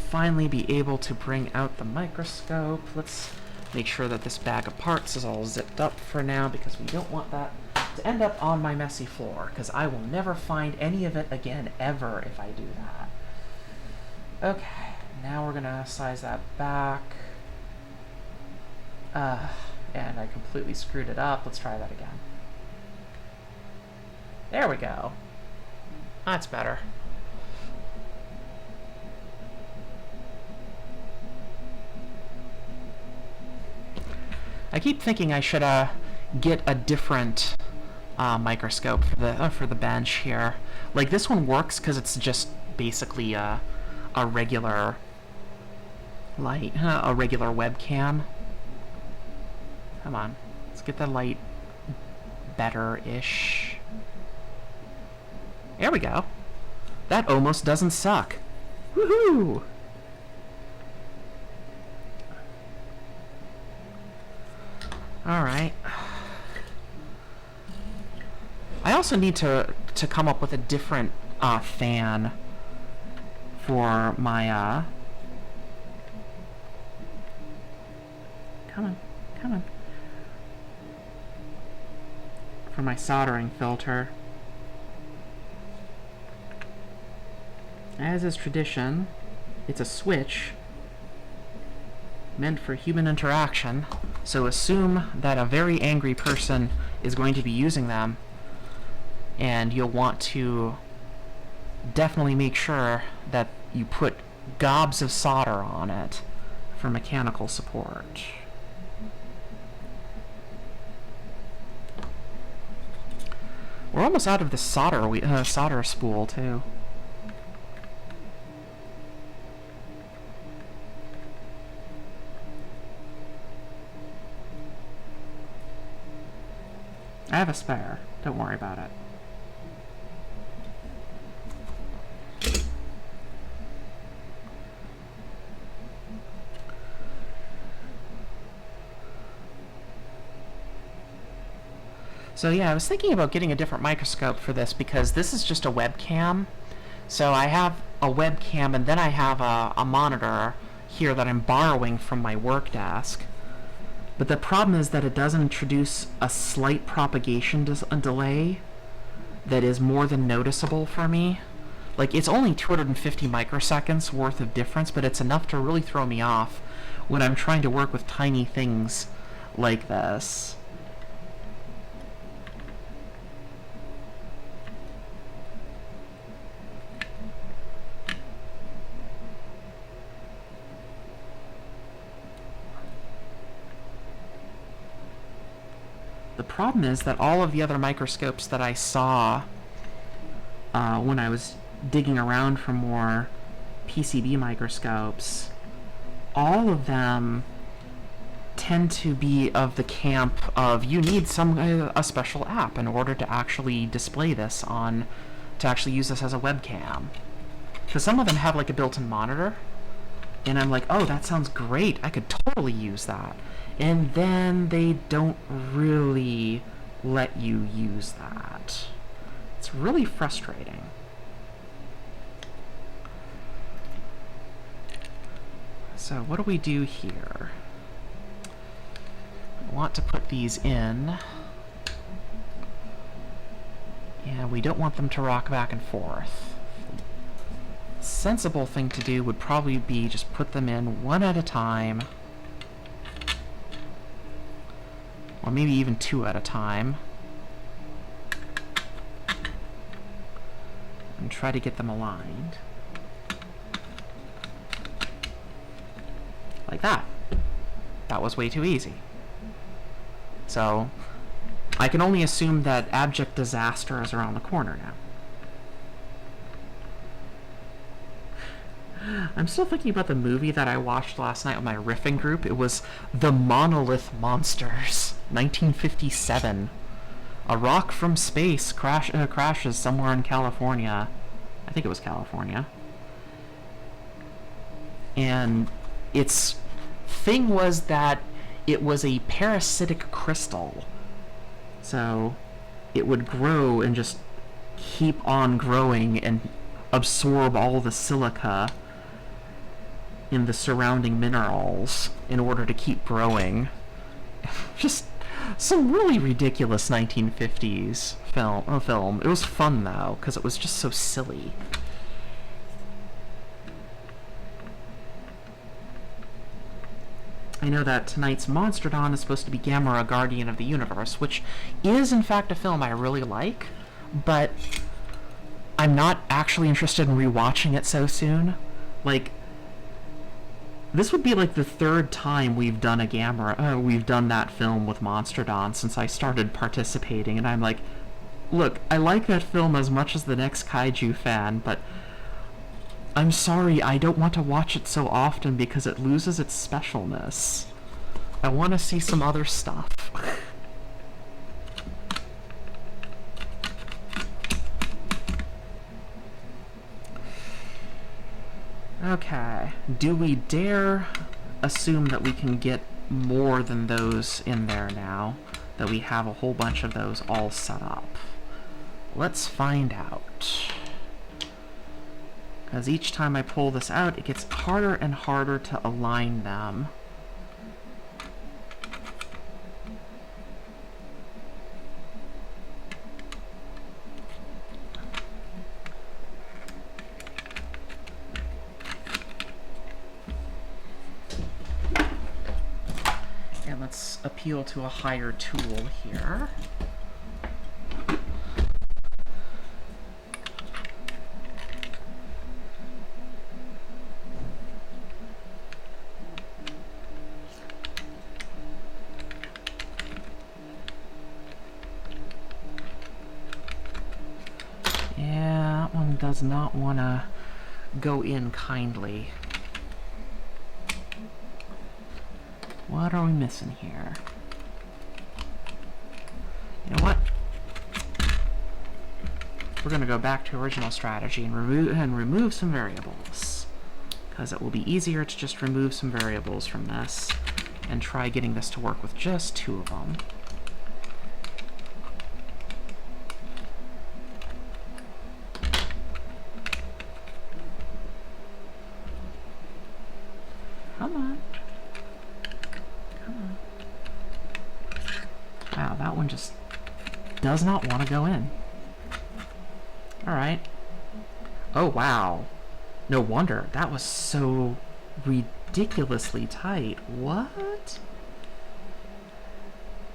Finally be able to bring out the microscope. Let's make sure that this bag of parts is all zipped up for now, because we don't want that to end up on my messy floor, because I will never find any of it again ever if I do that. Okay, now we're gonna size that back. And I completely screwed it up. Let's try that again. There we go. That's better. I keep thinking I should get a different microscope for the bench here. Like, this one works because it's just basically a regular light, a regular webcam. Come on, let's get the light better-ish. There we go. That almost doesn't suck. Woohoo! Alright. I also need to come up with a different fan for my come on. For my soldering filter. As is tradition, it's a switch meant for human interaction, so assume that a very angry person is going to be using them, and you'll want to definitely make sure that you put gobs of solder on it for mechanical support. We're almost out of the solder spool, too. I have a spare. Don't worry about it. So yeah, I was thinking about getting a different microscope for this, because this is just a webcam. So I have a webcam, and then I have a monitor here that I'm borrowing from my work desk. But the problem is that it does introduce a slight propagation delay that is more than noticeable for me. Like, it's only 250 microseconds worth of difference, but it's enough to really throw me off when I'm trying to work with tiny things like this. The problem is that all of the other microscopes that I saw when I was digging around for more PCB microscopes, all of them tend to be of the camp of you need a special app in order to actually display this on, to actually use this as a webcam. Because some of them have like a built-in monitor, and I'm like, oh, that sounds great, I could totally use that. And then they don't really let you use that. It's really frustrating. So what do we do here? I want to put these in. And we don't want them to rock back and forth. sensible thing to do would probably be just put them in one at a time. Or maybe even two at a time. And try to get them aligned. Like that. That was way too easy. So, I can only assume that abject disaster is around the corner now. I'm still thinking about the movie that I watched last night with my riffing group. It was The Monolith Monsters, 1957. A rock from space crashes somewhere in California. I think it was California. And its thing was that it was a parasitic crystal. So it would grow and just keep on growing and absorb all the silica in the surrounding minerals in order to keep growing. Just some really ridiculous 1950s film. It was fun though, because it was just so silly. I know that tonight's Monstrodon is supposed to be Gamera, Guardian of the Universe, which is in fact a film I really like, but I'm not actually interested in rewatching it so soon. Like, this would be like the third time we've done we've done that film with Monstrodon since I started participating, and I'm like, look, I like that film as much as the next kaiju fan, but I'm sorry, I don't want to watch it so often because it loses its specialness. I want to see some other stuff. Okay, do we dare assume that we can get more than those in there now? That we have a whole bunch of those all set up? Let's find out. Because each time I pull this out, it gets harder and harder to align them. And let's appeal to a higher tool here. Does not want to go in kindly. What are we missing here? You know what? We're going to go back to original strategy and remove some variables, because it will be easier to just remove some variables from this and try getting this to work with just two of them. Come on. Come on. Wow, that one just does not want to go in. Alright. Oh, wow. No wonder. That was so ridiculously tight. What?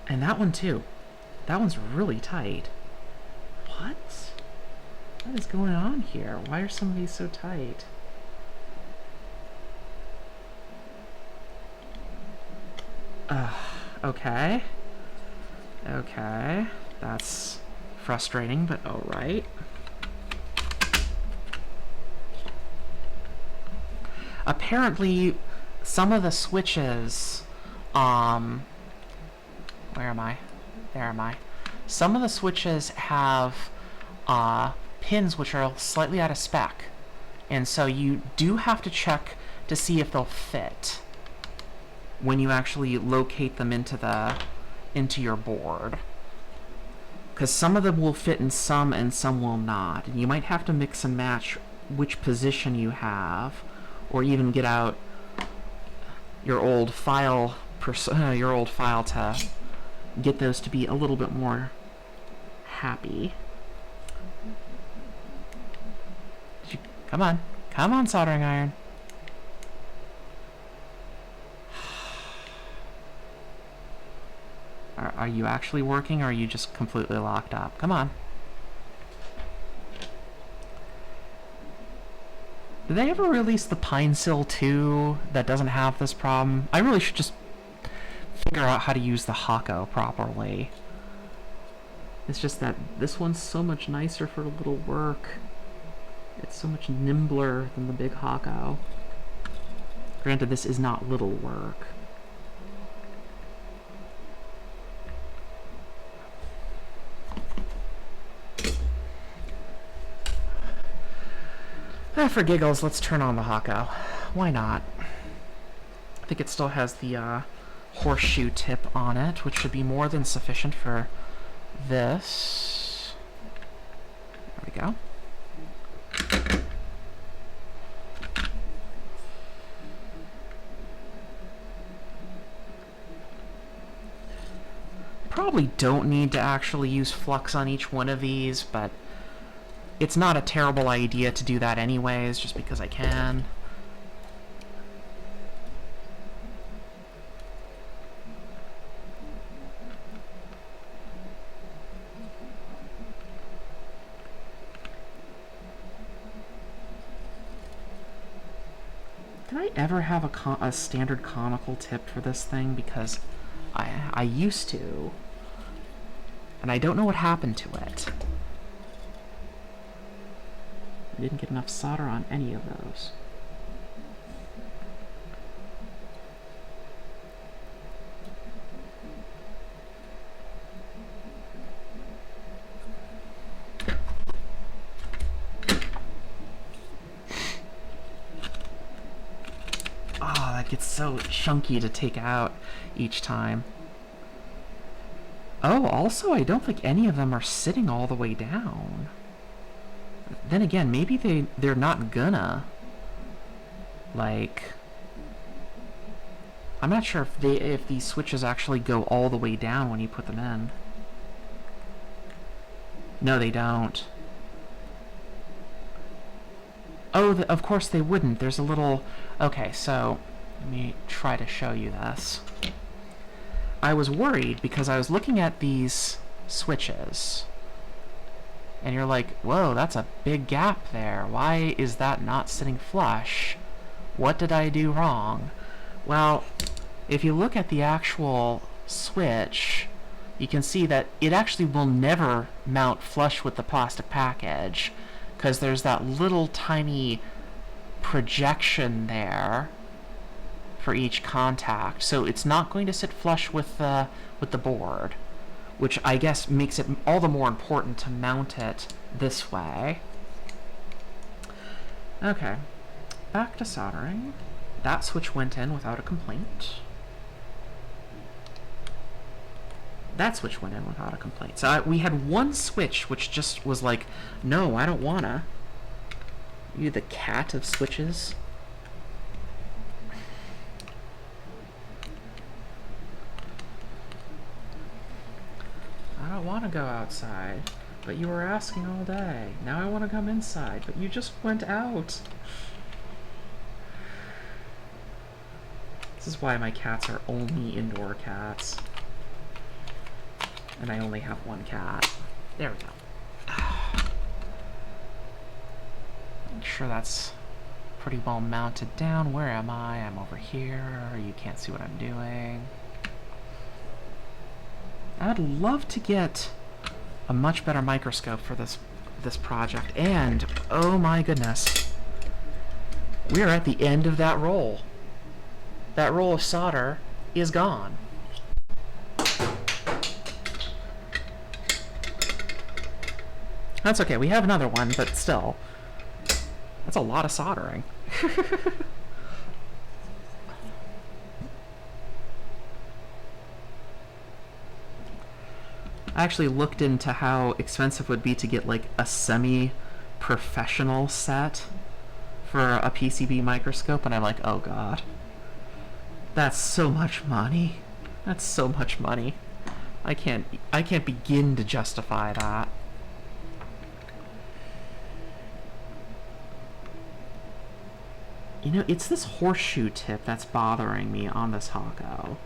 And that one, too. That one's really tight. What? What is going on here? Why are some of these so tight? Okay. Okay. That's frustrating, but alright. Apparently, some of the switches, where am I? There am I. Some of the switches have, pins which are slightly out of spec. And so you do have to check to see if they'll fit when you actually locate them into your board. Because some of them will fit in some and some will not. And you might have to mix and match which position you have, or even get out your old file to get those to be a little bit more happy. Come on. Come on, soldering iron. Are you actually working, or are you just completely locked up? Come on. Did they ever release the Pine Sill 2 that doesn't have this problem? I really should just figure out how to use the Hako properly. It's just that this one's so much nicer for little work. It's so much nimbler than the big Hako. Granted, this is not little work. For giggles, let's turn on the Hako. Why not? I think it still has the horseshoe tip on it, which should be more than sufficient for this. There we go. Probably don't need to actually use flux on each one of these, but it's not a terrible idea to do that anyways, just because I can. Did I ever have a standard conical tip for this thing? Because I used to, and I don't know what happened to it. I didn't get enough solder on any of those. Oh, that gets so chunky to take out each time. Oh, also, I don't think any of them are sitting all the way down. Then again, maybe they're not gonna. Like, I'm not sure if these switches actually go all the way down when you put them in. No, they don't. Oh, of course they wouldn't. There's a little... Okay, so let me try to show you this. I was worried because I was looking at these switches, and you're like, whoa, that's a big gap there. Why is that not sitting flush? What did I do wrong? Well, if you look at the actual switch, you can see that it actually will never mount flush with the plastic package, because there's that little tiny projection there for each contact. So it's not going to sit flush with the board, which I guess makes it all the more important to mount it this way. Okay, back to soldering. That switch went in without a complaint. That switch went in without a complaint. So we had one switch which just was like, no, I don't wanna. You the cat of switches. I don't want to go outside, but you were asking all day. Now I want to come inside, but you just went out. This is why my cats are only indoor cats. And I only have one cat. There we go. Make sure that's pretty well mounted down. Where am I? I'm over here. You can't see what I'm doing. I'd love to get a much better microscope for this project, and oh my goodness, we're at the end of that roll. That roll of solder is gone. That's okay, we have another one, but still, that's a lot of soldering. I actually looked into how expensive it would be to get like a semi-professional set for a PCB microscope, and I'm like, oh god, that's so much money. That's so much money. I can't begin to justify that. You know, it's this horseshoe tip that's bothering me on this Hako.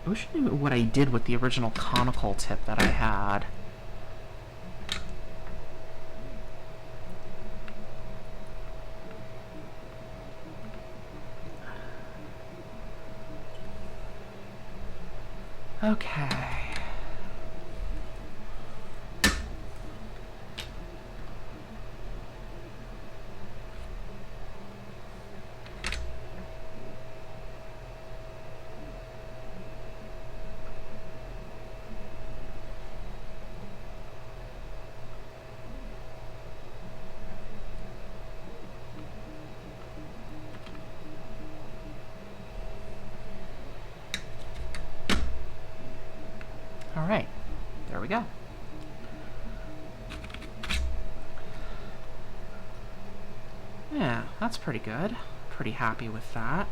I wish I knew what I did with the original conical tip that I had. Okay. All right, there we go. Yeah, that's pretty good. Pretty happy with that.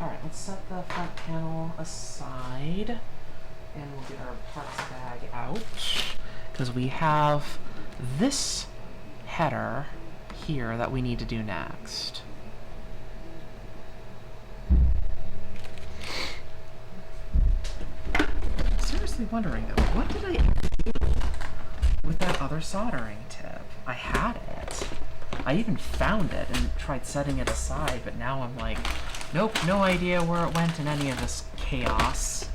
All right, let's set the front panel aside, and we'll get our parts bag out, because we have this header here that we need to do next. Seriously wondering though, what did I do with that other soldering tip? I had it. I even found it and tried setting it aside, but now I'm like, nope, no idea where it went in any of this chaos.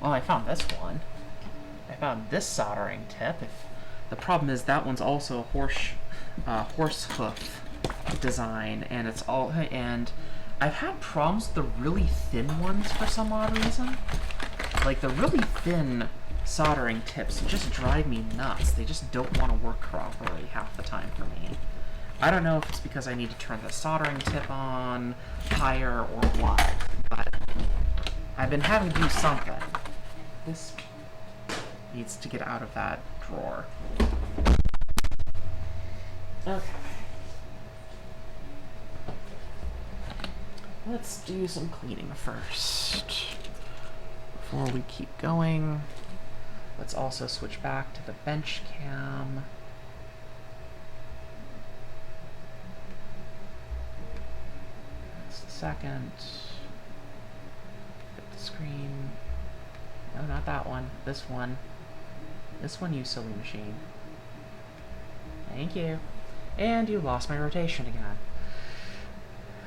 Well, I found this one. I found this soldering tip. The problem is that one's also a horse hoof design, and and I've had problems with the really thin ones for some odd reason. Like, the really thin soldering tips just drive me nuts. They just don't want to work properly half the time for me. I don't know if it's because I need to turn the soldering tip on higher or what, but I've been having to do something. This needs to get out of that drawer. Okay. Let's do some cleaning first. Before we keep going, let's also switch back to the bench cam. Just a second. Get the screen. No, not that one. This one. This one, you silly machine. Thank you. And you lost my rotation again.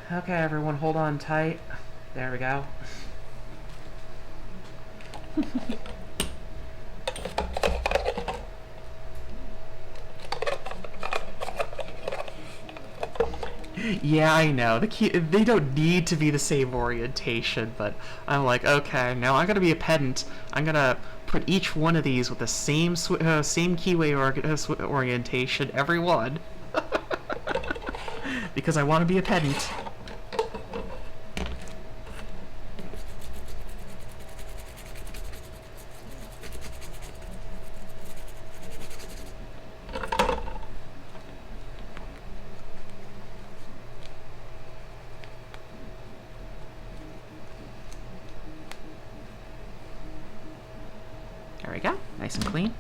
Okay, everyone, hold on tight. There we go. Yeah, I know. They don't need to be the same orientation, but I'm like, okay, now I'm gonna be a pedant. I'm gonna put each one of these with the same keyway orientation, every one, because I want to be a pedant. There we go, nice and clean.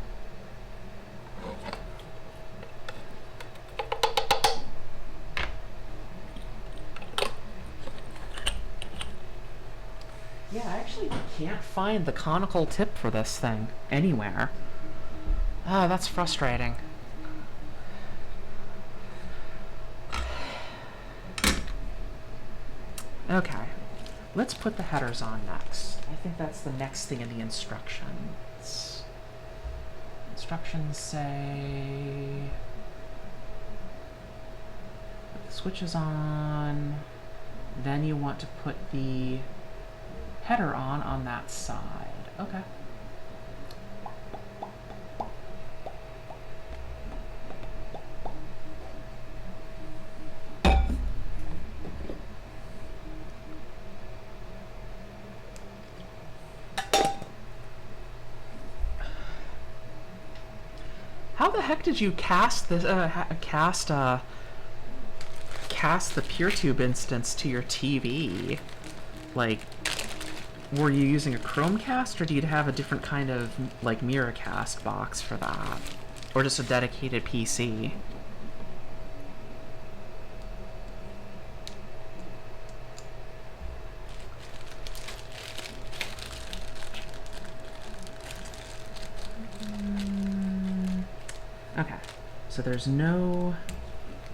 Yeah, I actually can't find the conical tip for this thing anywhere. Ah, that's frustrating. Okay, let's put the headers on next. I think that's the next thing in the instructions. Instructions say put the switches on, then you want to put the header on that side. Okay. How the heck did you cast this? Cast the PureTube instance to your TV? Like, were you using a Chromecast, or do you have a different kind of like Miracast box for that, or just a dedicated PC? Okay, so there's no...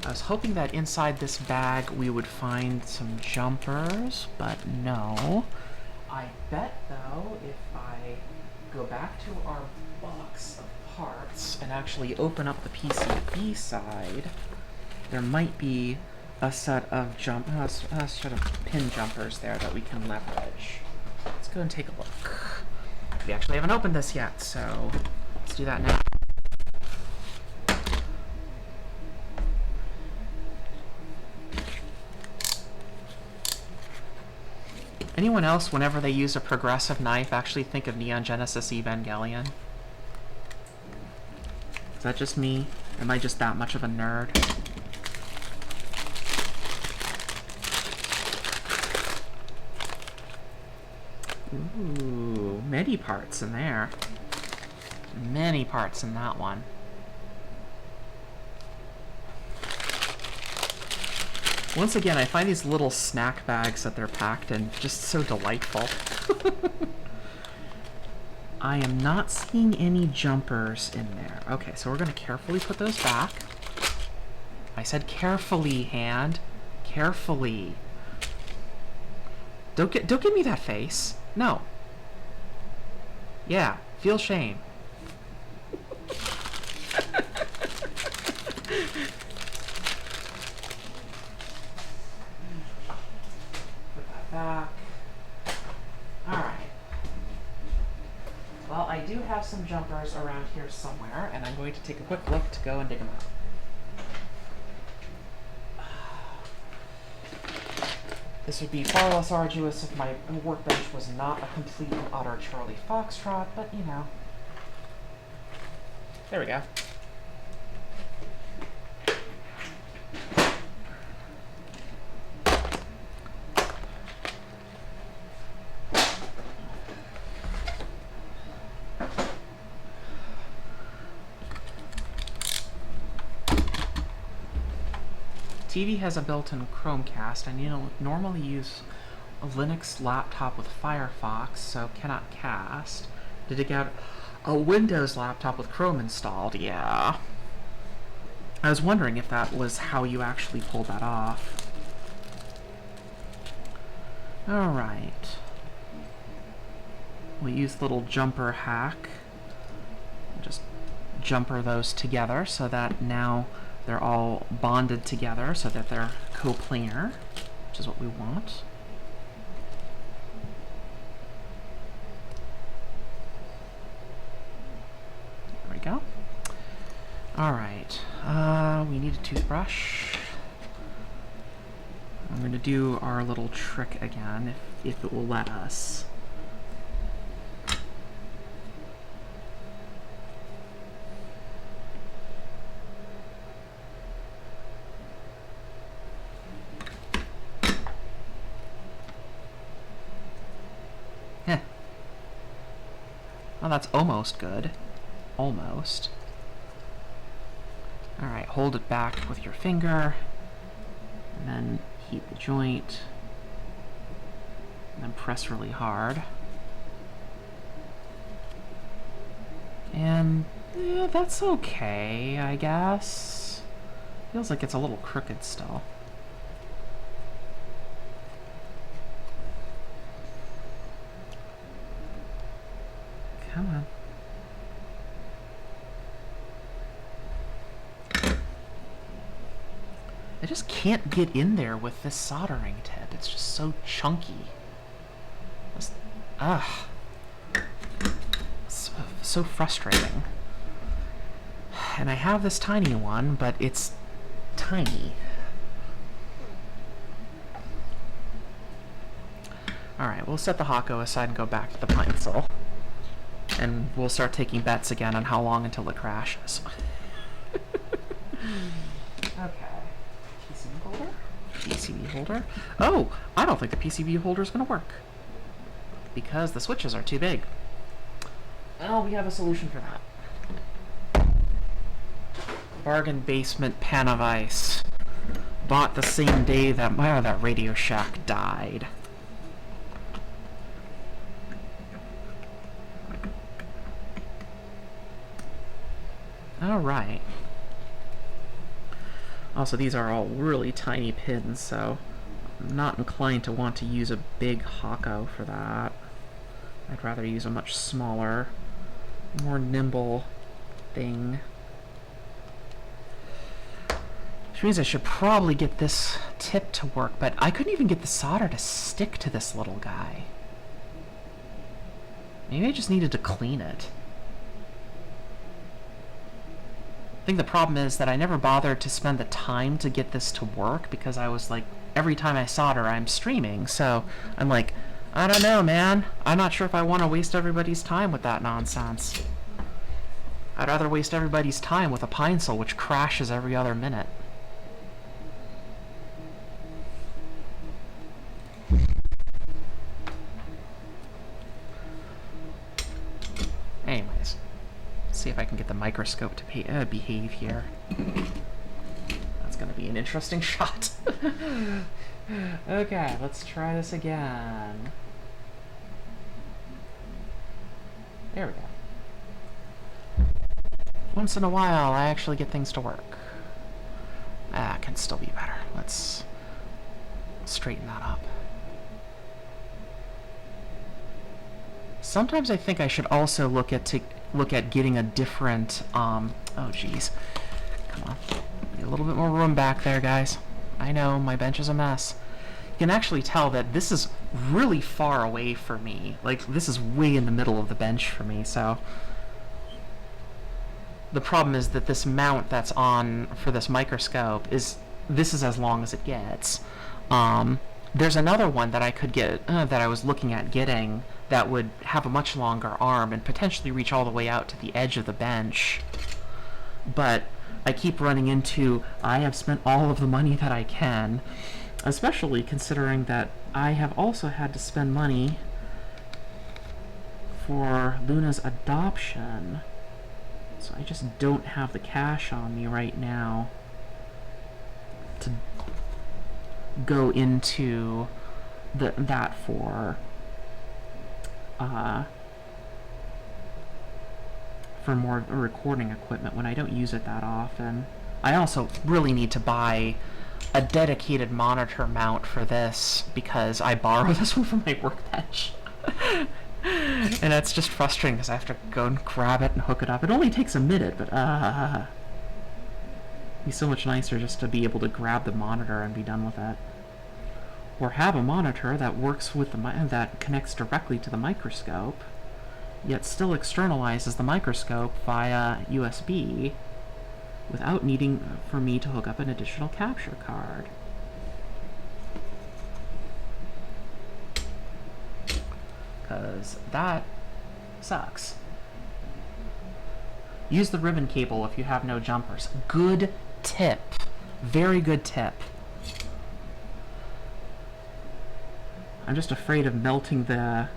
I was hoping that inside this bag we would find some jumpers, but no. I bet, though, if I go back to our box of parts and actually open up the PCB side, there might be a set of sort of pin jumpers there that we can leverage. Let's go and take a look. We actually haven't opened this yet, so let's do that now. Anyone else, whenever they use a progressive knife, actually think of Neon Genesis Evangelion? Is that just me? Am I just that much of a nerd? Ooh, many parts in there. Many parts in that one. Once again, I find these little snack bags that they're packed in just so delightful. I am not seeing any jumpers in there. Okay, so we're going to carefully put those back. I said carefully, hand. Carefully. Don't give me that face. No. Yeah, feel shame. Back. Alright. Well, I do have some jumpers around here somewhere, and I'm going to take a quick look to go and dig them out. This would be far less arduous if my workbench was not a complete and utter Charlie Foxtrot, but you know. There we go. TV has a built-in Chromecast. I normally use a Linux laptop with Firefox, so cannot cast. Did it get a Windows laptop with Chrome installed? Yeah. I was wondering if that was how you actually pulled that off. Alright. We'll use the little jumper hack. Just jumper those together so that now they're all bonded together so that they're coplanar, which is what we want. There we go. Alright, we need a toothbrush. I'm going to do our little trick again, if it will let us. Well, that's almost good. Almost. Alright, hold it back with your finger, and then heat the joint, and then press really hard. And yeah, that's okay, I guess. Feels like it's a little crooked still. Come on. I just can't get in there with this soldering tip. It's just so chunky. So frustrating. And I have this tiny one, but it's tiny. Alright, we'll set the Hako aside and go back to the pencil. and we'll start taking bets again on how long until it crashes. Okay. PCB holder? PCB holder? Oh! I don't think the PCB holder is going to work. Because the switches are too big. Oh, we have a solution for that. Bargain basement pan of ice. Bought the same day that that Radio Shack died. Alright. Also, these are all really tiny pins, so I'm not inclined to want to use a big Hako for that. I'd rather use a much smaller, more nimble thing. Which means I should probably get this tip to work, but I couldn't even get the solder to stick to this little guy. Maybe I just needed to clean it. I think the problem is that I never bothered to spend the time to get this to work because I was like, every time I solder, I'm streaming. So I'm like, I don't know, man. I'm not sure if I want to waste everybody's time with that nonsense. I'd rather waste everybody's time with a Pine-Sol, which crashes every other minute. Anyways. See if I can get the microscope to behave here. That's gonna be an interesting shot. Okay, let's try this again. There we go. Once in a while, I actually get things to work. Ah, can still be better. Let's straighten that up. Sometimes I think I should also look at getting a different, oh geez. Come on. Need a little bit more room back there, guys. I know, my bench is a mess. You can actually tell that this is really far away for me. Like, this is way in the middle of the bench for me, so... The problem is that this mount that's on for this microscope is... This is as long as it gets. There's another one that I could get, that I was looking at getting, that would have a much longer arm and potentially reach all the way out to the edge of the bench. But I keep running into, I have spent all of the money that I can, especially considering that I have also had to spend money for Luna's adoption. So I just don't have the cash on me right now to go into that for more recording equipment when I don't use it that often. I also really need to buy a dedicated monitor mount for this because I borrow this one from my workbench. And that's just frustrating because I have to go and grab it and hook it up. It only takes a minute, but it'd be so much nicer just to be able to grab the monitor and be done with it. Or have a monitor that works with that connects directly to the microscope, yet still externalizes the microscope via USB without needing for me to hook up an additional capture card. Because that sucks. Use the ribbon cable if you have no jumpers. Good tip. Very good tip. I'm just afraid of melting the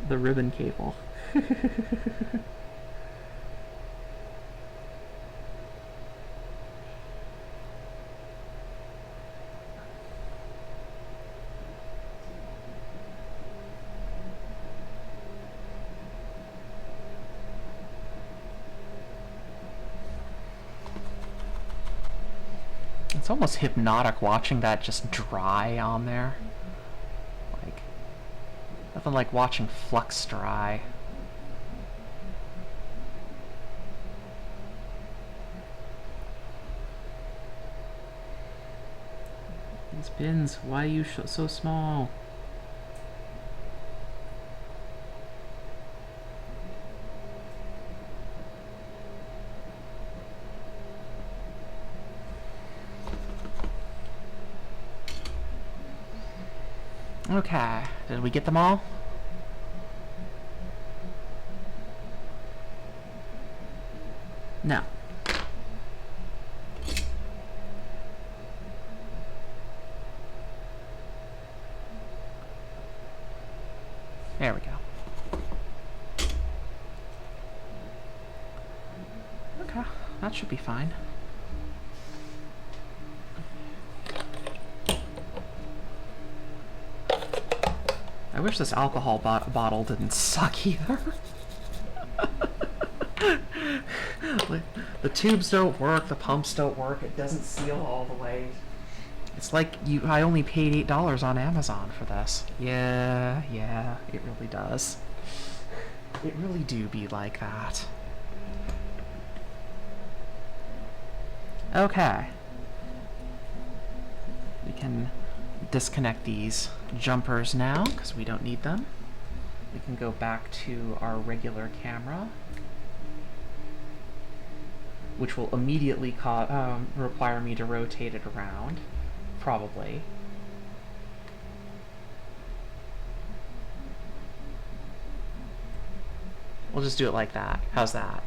ribbon cable. It's almost hypnotic watching that just dry on there. Like, nothing like watching flux dry. These pins, why are you so small? Okay, did we get them all? No. There we go. Okay, that should be fine. I wish this alcohol bottle didn't suck either. The tubes don't work, the pumps don't work, it doesn't seal all the way. It's like I only paid $8 on Amazon for this. Yeah, it really does. It really do be like that. Okay. We can disconnect these jumpers now, because we don't need them. We can go back to our regular camera, which will immediately require me to rotate it around, probably. We'll just do it like that. How's that?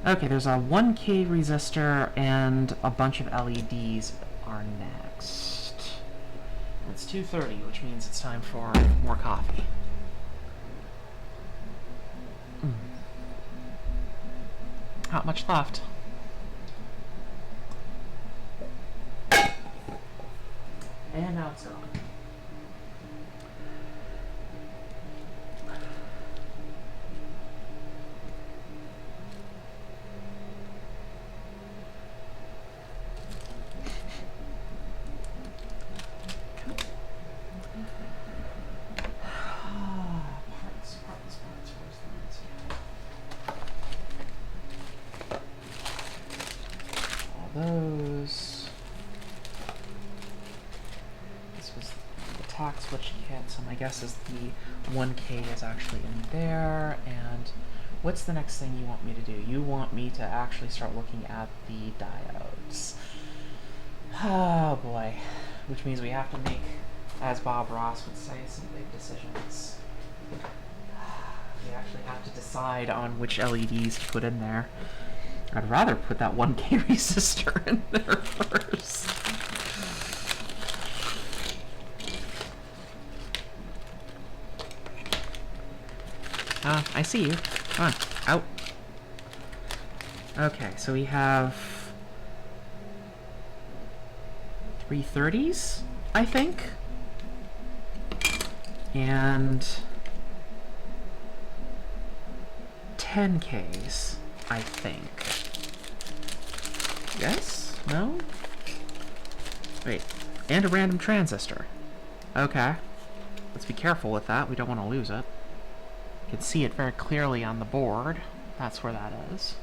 Okay, there's a 1K resistor and a bunch of LEDs are next. It's 2:30, which means it's time for more coffee. Not much left. And now it's gone. Those. This was the tack switch kit, so my guess is the 1K is actually in there. And what's the next thing you want me to do? You want me to actually start looking at the diodes. Oh boy. Which means we have to make, as Bob Ross would say, some big decisions. We actually have to decide on which LEDs to put in there. I'd rather put that 1K resistor in there first. I see you. Come on, out. Okay, so we have 330s, I think. And 10Ks, I think. Yes? No? Wait. And a random transistor. Okay. Let's be careful with that. We don't want to lose it. You can see it very clearly on the board. That's where that is.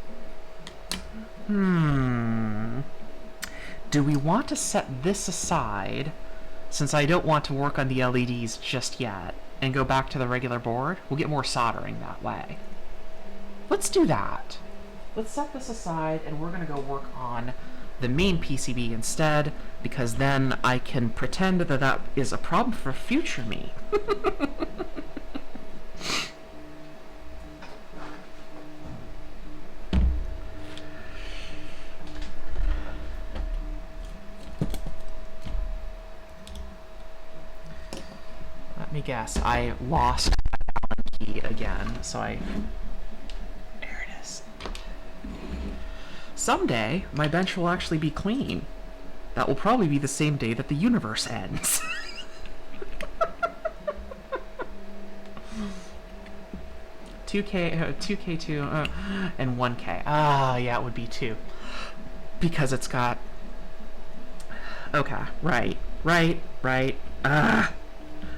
Do we want to set this aside, since I don't want to work on the LEDs just yet, and go back to the regular board? We'll get more soldering that way. Let's do that. Let's set this aside, and we're going to go work on the main PCB instead, because then I can pretend that that is a problem for future me. Let me guess, I lost my Allen key again, so there it is. Someday, my bench will actually be clean. That will probably be the same day that the universe ends. 2K2, and 1K. Ah, yeah, it would be 2. Because it's got... Okay, right.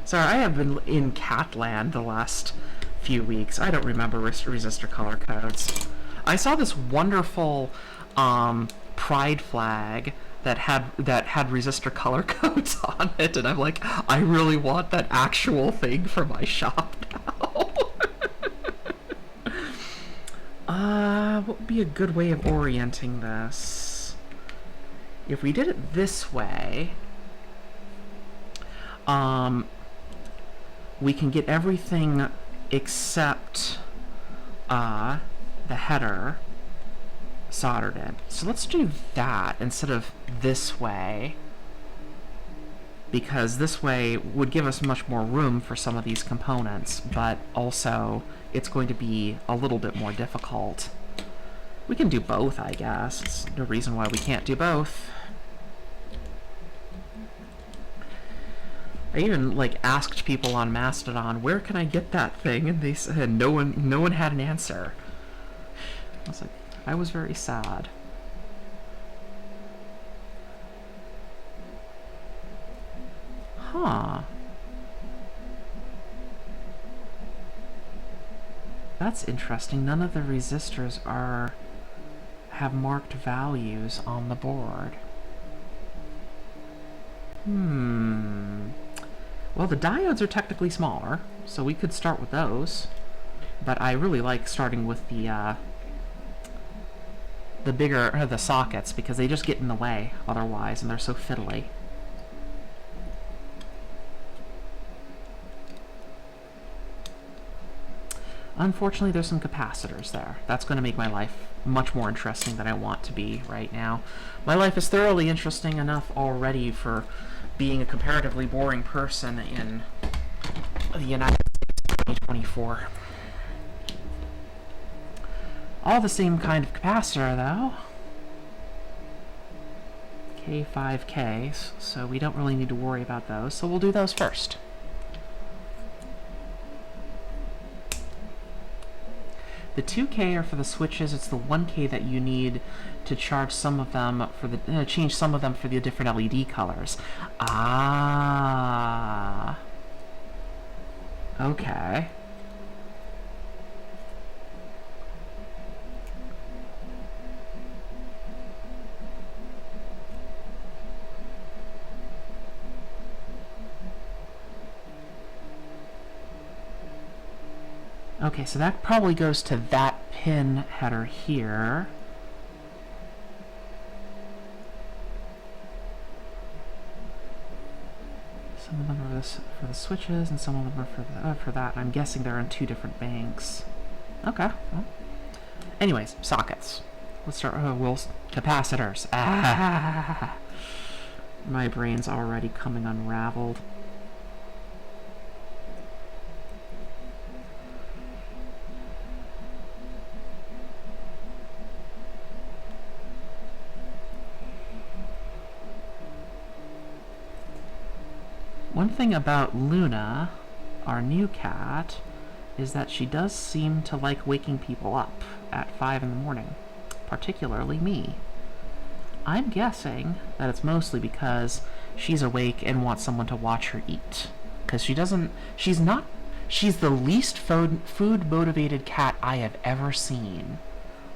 Sorry, I have been in Catland the last few weeks. I don't remember resistor color codes. I saw this wonderful pride flag that had resistor color codes on it, and I'm like, I really want that actual thing for my shop now. What would be a good way of orienting this? If we did it this way, we can get everything except the header soldered in. So let's do that instead of this way, because this way would give us much more room for some of these components, but also it's going to be a little bit more difficult. We can do both, I guess. There's no reason why we can't do both. I even asked people on Mastodon, where can I get that thing? And they said no one had an answer. I was very sad. Huh. That's interesting. None of the resistors have marked values on the board. Well, the diodes are technically smaller, so we could start with those. But I really like starting with the bigger, the sockets, because they just get in the way otherwise, and they're so fiddly. Unfortunately, there's some capacitors there. That's going to make my life much more interesting than I want to be right now. My life is thoroughly interesting enough already for being a comparatively boring person in the United States 2024. All the same kind of capacitor, though. K5Ks, so we don't really need to worry about those, so we'll do those first. The 2K are for the switches. It's the 1K that you need to charge some of them for the change some of them for the different LED colors. Ah. Okay. Okay, so that probably goes to that pin header here. Some of them are for the switches, and some of them are for that. I'm guessing they're on two different banks. Okay. Well. Anyways, sockets. Let's start. Capacitors. Ah. My brain's already coming unraveled. One thing about Luna, our new cat, is that she does seem to like waking people up at 5 in the morning, particularly me. I'm guessing that it's mostly because she's awake and wants someone to watch her eat. Because she's the least food-motivated cat I have ever seen.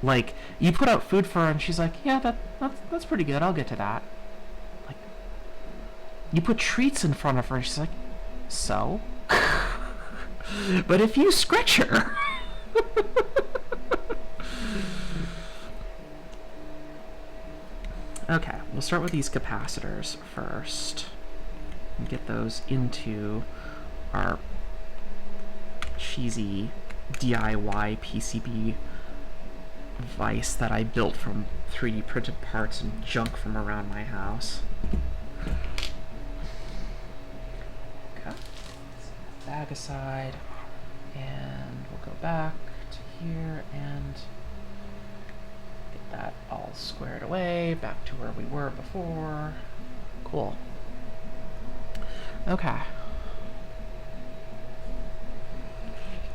Like, you put out food for her and she's like, yeah, that's pretty good, I'll get to that. You put treats in front of her, and she's like, so? But if you scratch her... Okay, we'll start with these capacitors first. And get those into our cheesy DIY PCB device that I built from 3D printed parts and junk from around my house. Bag aside, and we'll go back to here and get that all squared away, back to where we were before. Cool. Okay.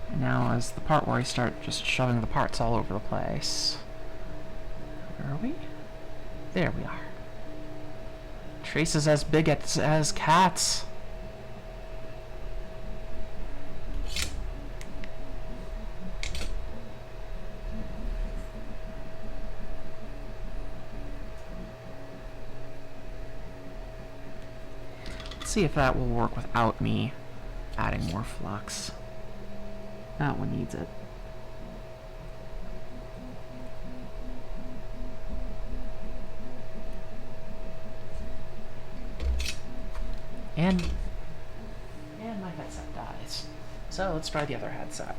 And now is the part where I start just shoving the parts all over the place. Where are we? There we are. Traces as big as cats. See if that will work without me adding more flux. That one needs it. And my headset dies. So let's try the other headset.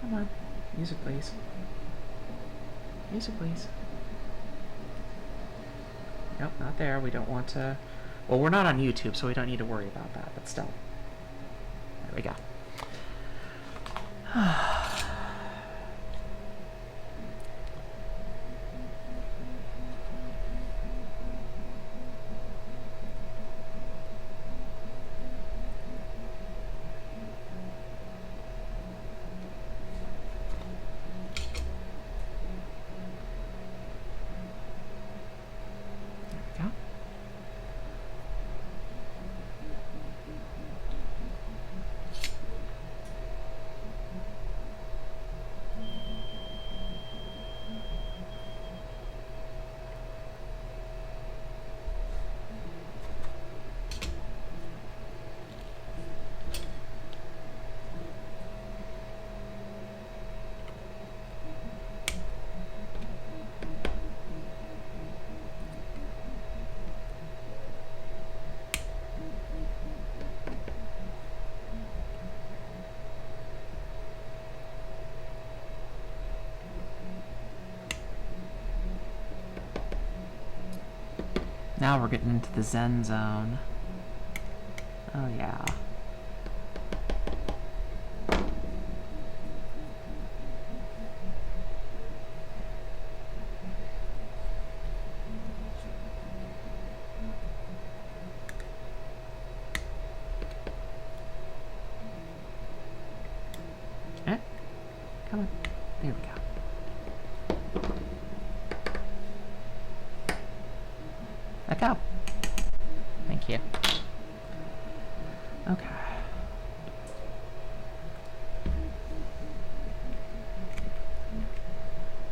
Come on. Music, please. Music, please. Nope, not there. We don't want to... Well, we're not on YouTube, so we don't need to worry about that, but still. There we go. Now we're getting into the Zen zone. Oh yeah. Eh? Come on. There we go. Let go. Thank you. Okay.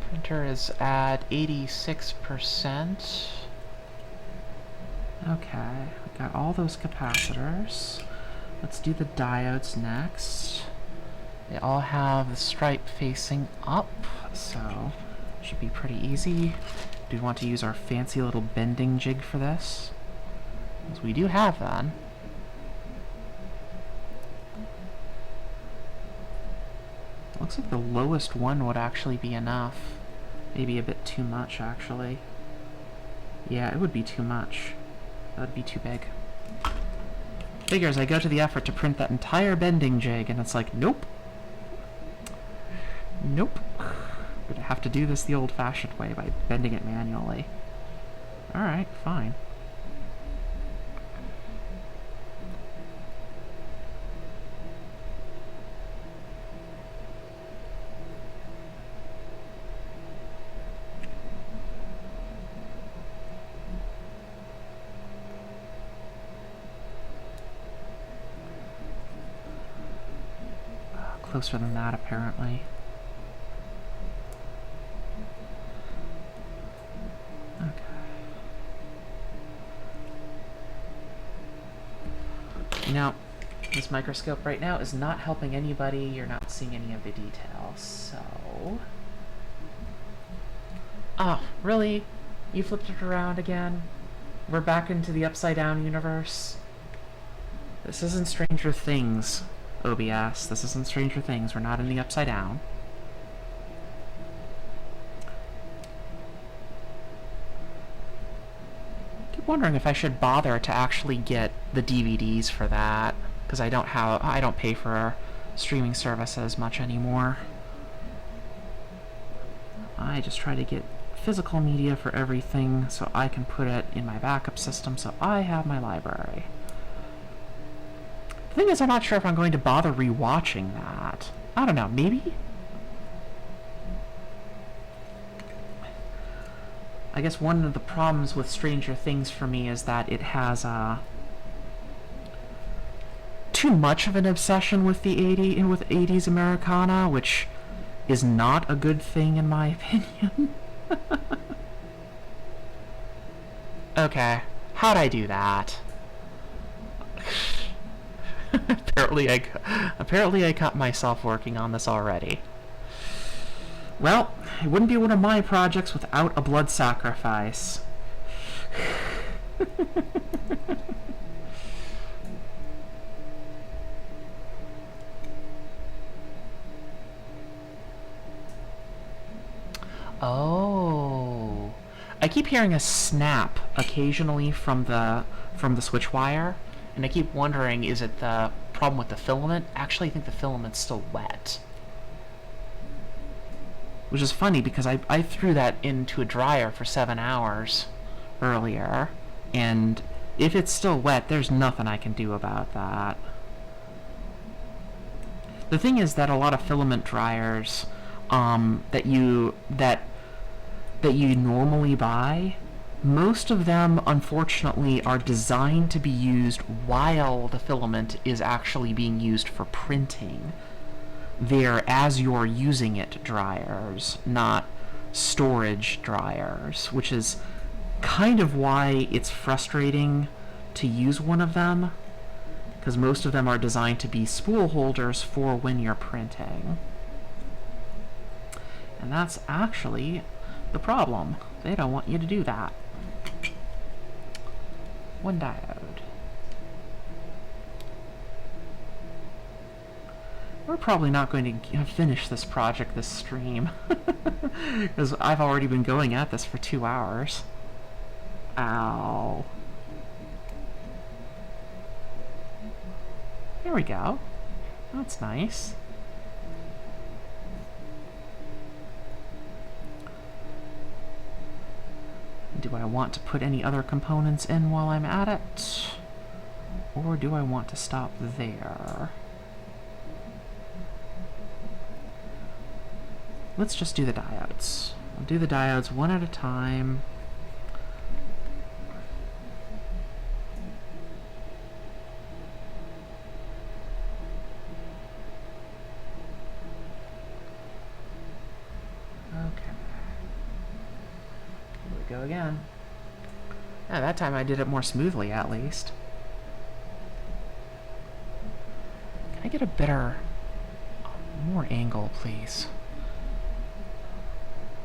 Printer is at 86%. Okay, we got all those capacitors. Let's do the diodes next. They all have the stripe facing up, so should be pretty easy. Do we want to use our fancy little bending jig for this? Because we do have that. Looks like the lowest one would actually be enough. Maybe a bit too much, actually. Yeah, it would be too much. That would be too big. Figures I go to the effort to print that entire bending jig, and it's like, nope. Nope. Gonna have to do this the old-fashioned way by bending it manually. Alright, fine. Closer than that, apparently. Now, this microscope right now is not helping anybody. You're not seeing any of the details, so... Oh, really? You flipped it around again? We're back into the upside-down universe? This isn't Stranger Things, OBS. This isn't Stranger Things. We're not in the upside down. Wondering if I should bother to actually get the DVDs for that, because I don't pay for streaming services much anymore. I just try to get physical media for everything so I can put it in my backup system so I have my library. The thing is, I'm not sure if I'm going to bother rewatching that. I don't know, maybe? I guess one of the problems with Stranger Things for me is that it has too much of an obsession with the 80s Americana, which is not a good thing in my opinion. Okay, how'd I do that? Apparently I caught myself working on this already. Well, it wouldn't be one of my projects without a blood sacrifice. I keep hearing a snap occasionally from the switch wire, and I keep wondering, is it the problem with the filament? Actually, I think the filament's still wet. Which is funny because I threw that into a dryer for 7 hours earlier, and if it's still wet, there's nothing I can do about that. The thing is that a lot of filament dryers that you normally buy, most of them unfortunately are designed to be used while the filament is actually being used for printing. They're as you're using it dryers, not storage dryers, which is kind of why it's frustrating to use one of them, because most of them are designed to be spool holders for when you're printing. And that's actually the problem. They don't want you to do that. One diode. We're probably not going to finish this project this stream, because I've already been going at this for 2 hours. Ow. There we go. That's nice. Do I want to put any other components in while I'm at it? Or do I want to stop there? Let's just do the diodes. I'll do the diodes one at a time. Go again. Yeah, that time I did it more smoothly, at least. Can I get a better, more angle, please?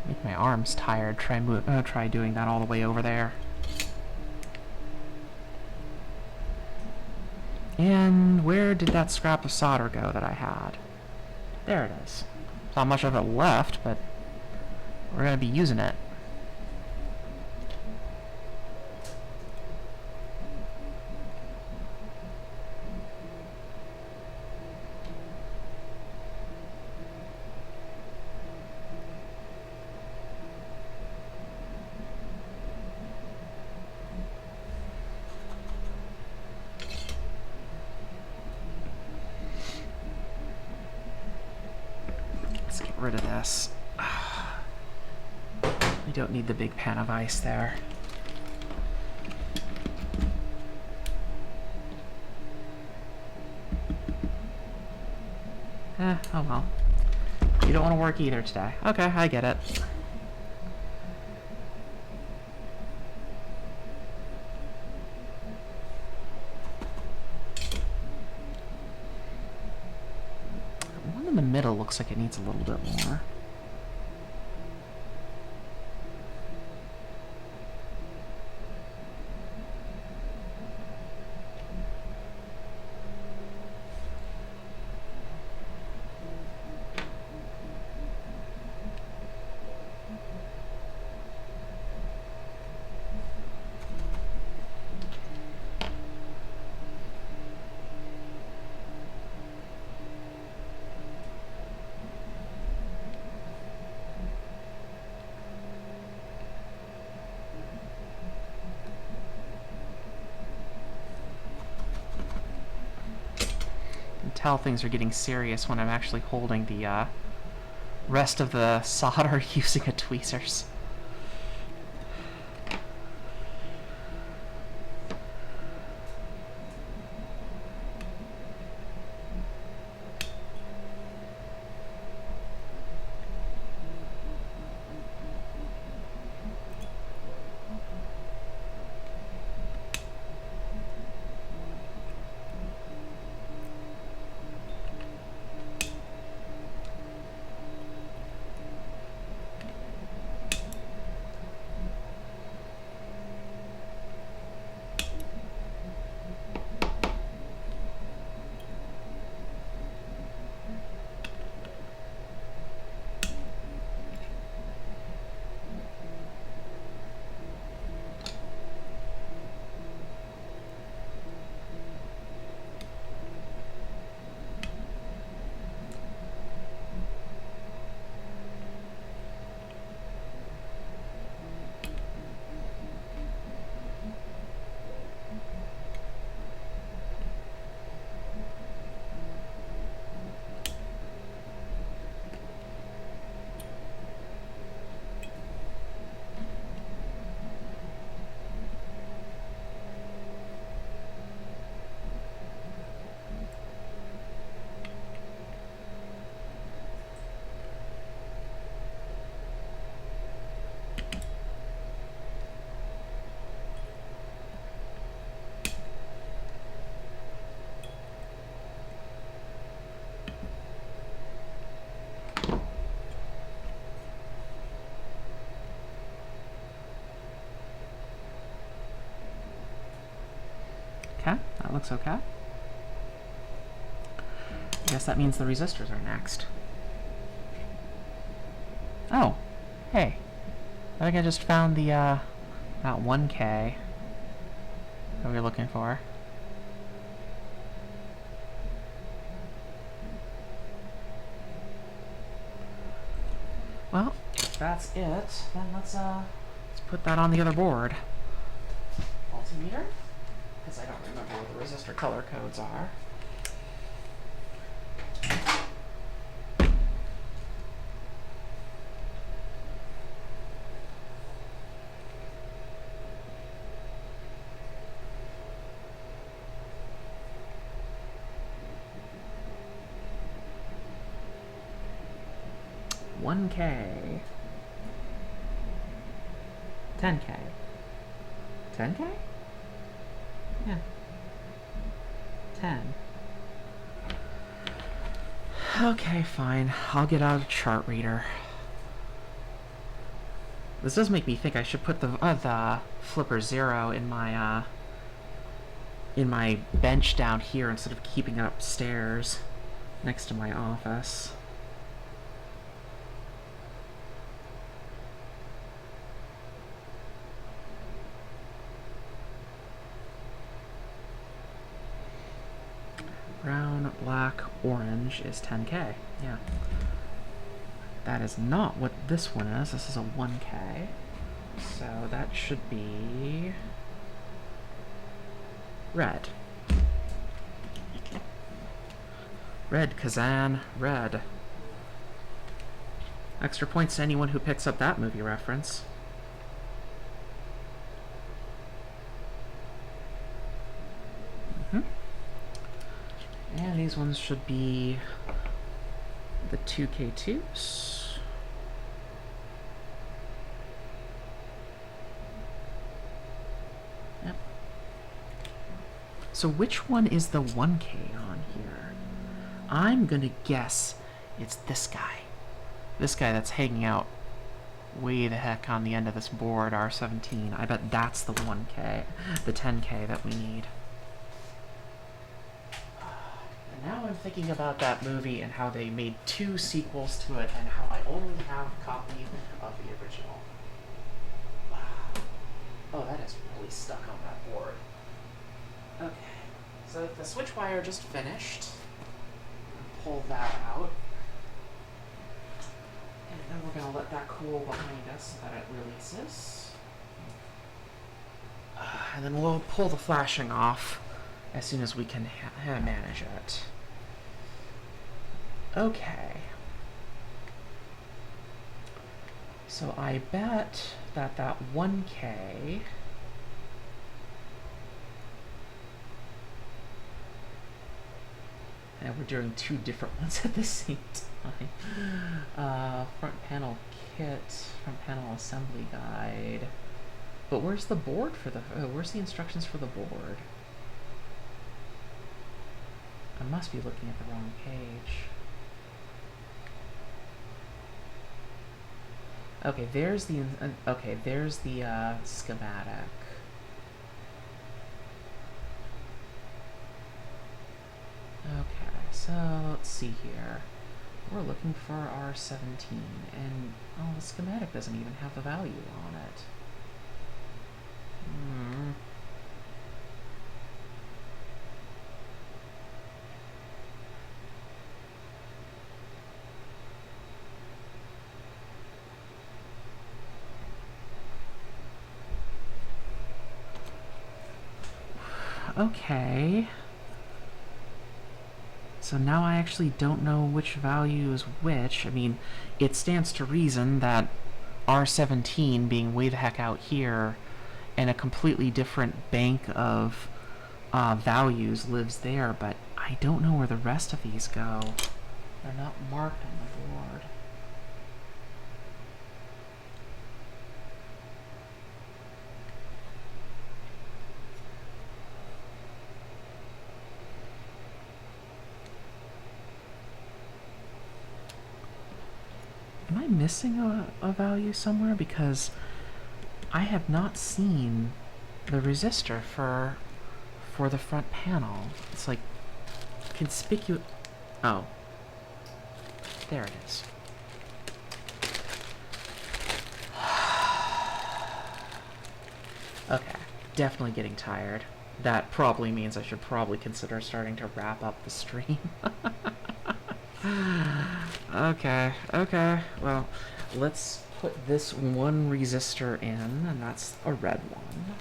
Make my arms tired. Try doing that all the way over there. And where did that scrap of solder go that I had? There it is. There's not much of it left, but we're gonna be using it. Rid of this. I don't need the big pan of ice there. Oh well. You don't want to work either today. Okay, I get it. One in the middle looks like it needs a little bit more. Tell things are getting serious when I'm actually holding the rest of the solder using a tweezers. Okay, that looks okay. I guess that means the resistors are next. Oh, hey. I think I just found the, that 1K that we were looking for. Well, if that's it, then let's put that on the other board. Multimeter? Because I don't remember what the resistor color codes are. $1K. $10K. $10K? Yeah. 10. Okay, fine. I'll get out a chart reader. This does make me think I should put the flipper 0 in my bench down here instead of keeping it upstairs next to my office. Brown, black, orange is 10K. Yeah. That is not what this one is. This is a 1K. So that should be red. Red, Kazan, red. Extra points to anyone who picks up that movie reference. And these ones should be the 2K2s. Yep. So which one is the 1K on here? I'm gonna guess it's this guy. This guy that's hanging out way the heck on the end of this board, R17. I bet that's the 1K, the 10K that we need. Now I'm thinking about that movie and how they made 2 sequels to it and how I only have a copy of the original. Wow. Oh, that is really stuck on that board. Okay, so the switch wire just finished. Pull that out. And then we're going to let that cool behind us so that it releases. And then we'll pull the flashing off as soon as we can manage it. Okay. So I bet that 1K and we're doing 2 different ones at the same time. Front panel kit, front panel assembly guide. But where's the board for the, where's the instructions for the board? I must be looking at the wrong page. Okay, there's the schematic. Okay, so let's see here. We're looking for R17, and oh, the schematic doesn't even have the value on it. Okay. So now I actually don't know which value is which. I mean, it stands to reason that R17 being way the heck out here and a completely different bank of values lives there, but I don't know where the rest of these go. They're not marked on the board. Am I missing a value somewhere? Because I have not seen the resistor for for the front panel. It's like conspicuous. Oh. There it is. Okay, definitely getting tired. That probably means I should probably consider starting to wrap up the stream. Okay, well, let's put this one resistor in, and that's a red one.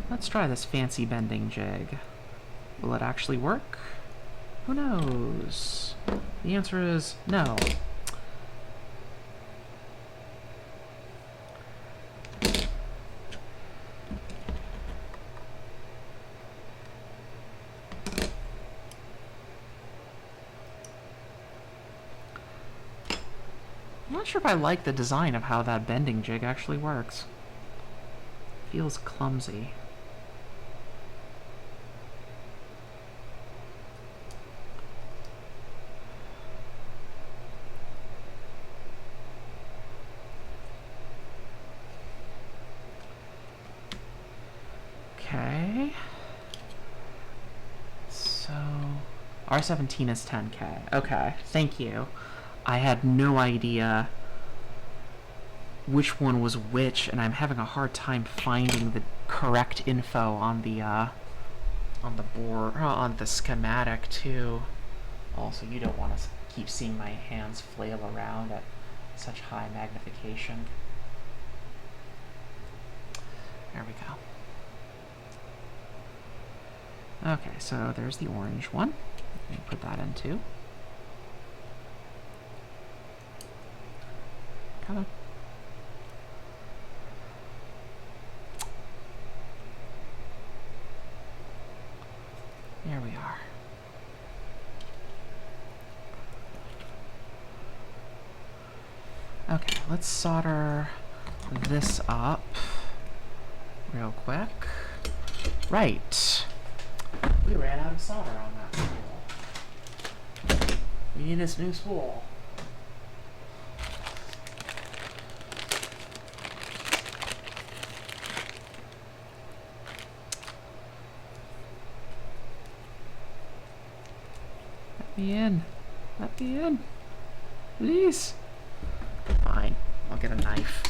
Let's try this fancy bending jig. Will it actually work? Who knows? The answer is no. I'm not sure if I like the design of how that bending jig actually works. Feels clumsy. Okay. So, R17 is 10K. Okay, thank you. I had no idea which one was which, and I'm having a hard time finding the correct info on the board, on the schematic too. Also, you don't want to keep seeing my hands flail around at such high magnification. There we go. Okay, so there's the orange one. Let me put that in too. Come on. There we are. Okay, let's solder this up real quick. Right. We ran out of solder on that spool. We need this new spool. Let me in. Let me in. Please. Fine. I'll get a knife.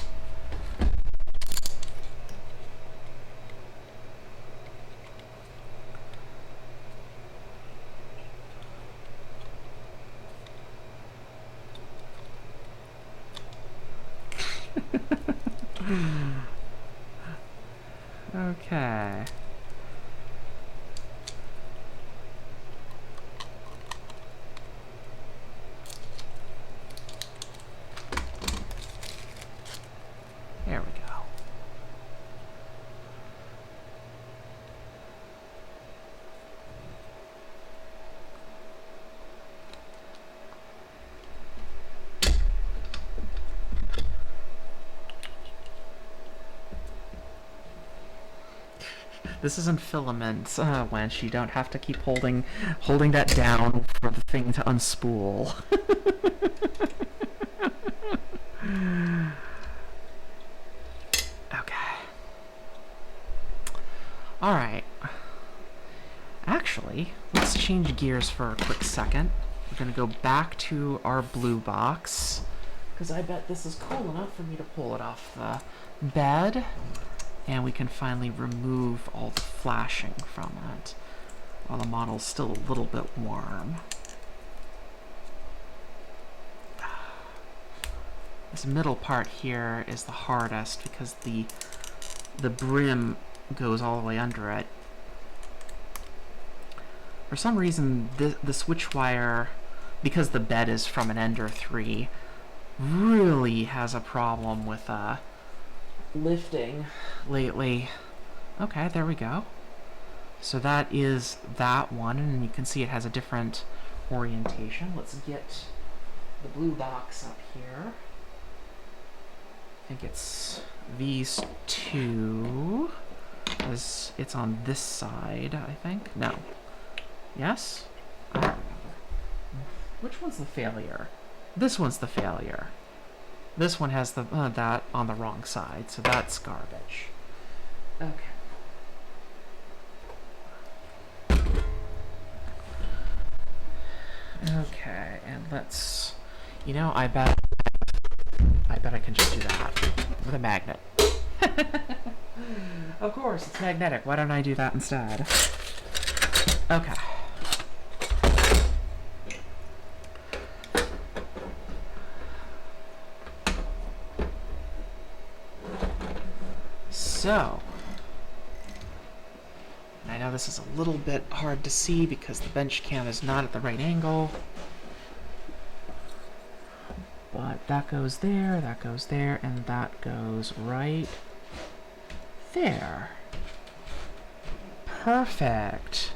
Okay. There we go. This isn't filament, Wench. You don't have to keep holding that down for the thing to unspool. Okay. Alright. Actually, let's change gears for a quick second. We're gonna go back to our blue box, because I bet this is cool enough for me to pull it off the bed. And we can finally remove all the flashing from it while the model's still a little bit warm. This middle part here is the hardest because the brim goes all the way under it. For some reason, the switch wire, because the bed is from an Ender 3, really has a problem with lifting lately. Okay, there we go. So that is that one, and you can see it has a different orientation. Let's get the blue box up here. I think it's these two, as it's on this side, I think. No, Yes? I don't remember. Which one's the failure? This one's the failure. This one has the that on the wrong side, so that's garbage. Okay. Okay, and let's... You know, I bet I can just do that with a magnet. Of course, it's magnetic. Why don't I do that instead? Okay. So, I know this is a little bit hard to see because the bench cam is not at the right angle. But that goes there, and that goes right there. Perfect.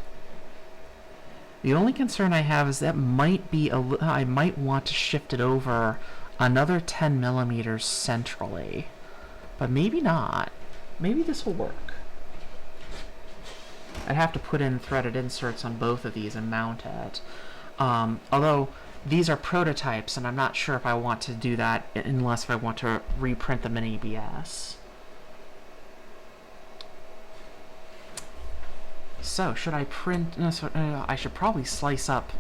The only concern I have is that might be I might want to shift it over another 10 millimeters centrally. But maybe not. Maybe this will work. I'd have to put in threaded inserts on both of these and mount it. Although these are prototypes, and I'm not sure if I want to do that unless I want to reprint them in ABS. So, should I print... No, I should probably slice up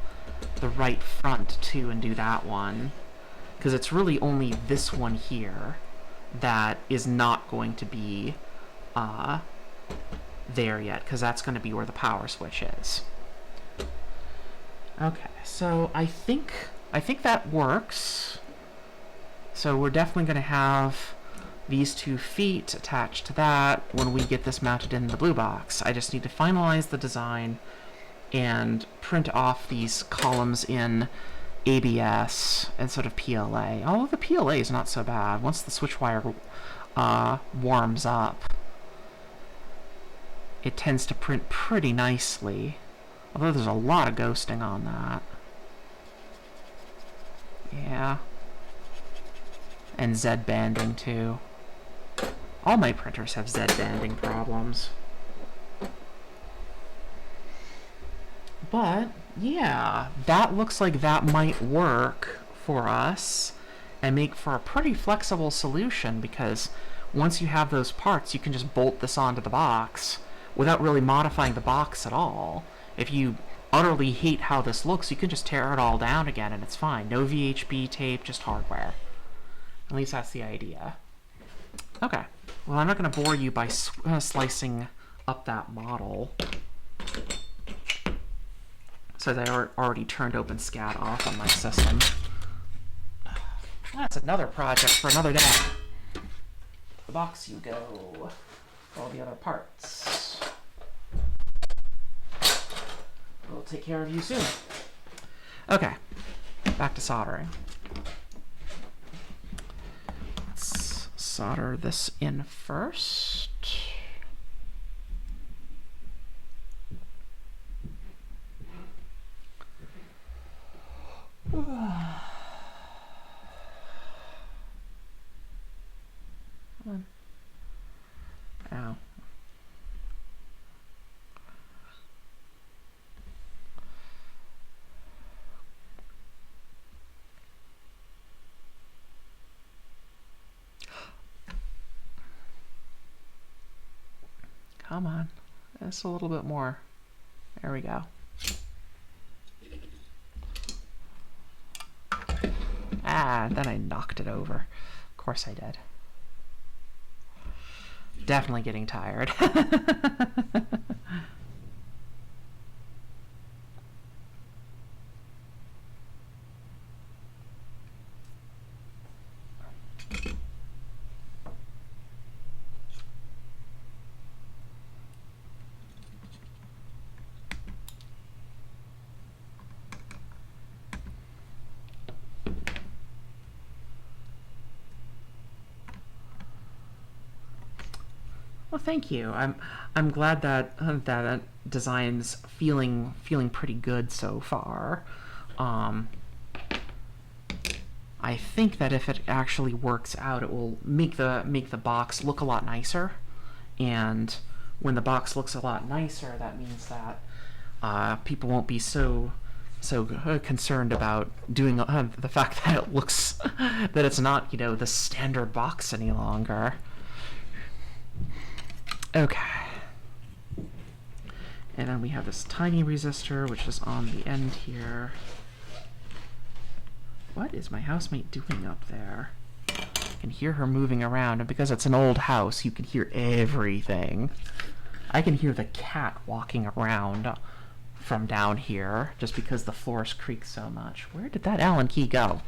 the right front, too, and do that one. Because it's really only this one here that is not going to be there yet, because that's going to be where the power switch is. Okay, so I think that works. So we're definitely going to have these 2 feet attached to that when we get this mounted in the blue box. I just need to finalize the design and print off these columns in ABS instead of PLA. Although the PLA is not so bad once the switch wire warms up. It tends to print pretty nicely. Although there's a lot of ghosting on that. Yeah. And Z banding too. All my printers have Z banding problems. But, yeah, that looks like that might work for us and make for a pretty flexible solution, because once you have those parts, you can just bolt this onto the box without really modifying the box at all. If you utterly hate how this looks, you can just tear it all down again and it's fine. No VHB tape, just hardware. At least that's the idea. Okay, well, I'm not going to bore you by slicing up that model, since I already turned OpenSCAD off on my system. That's another project for another day. The box you go. All the other parts. We'll take care of you soon. Okay, back to soldering. Let's solder this in first. Come on. Ow. Come on. Just a little bit more. There we go. Ah, then I knocked it over. Of course I did. Definitely getting tired. Well, thank you. I'm glad that that design's feeling pretty good so far. I think that if it actually works out, it will make the box look a lot nicer. And when the box looks a lot nicer, that means that people won't be so concerned about doing the fact that it looks that it's not, you know, the standard box any longer. Okay. And then we have this tiny resistor, which is on the end here. What is my housemate doing up there? I can hear her moving around, and because it's an old house, you can hear everything. I can hear the cat walking around from down here, just because the floors creak so much. Where did that Allen key go?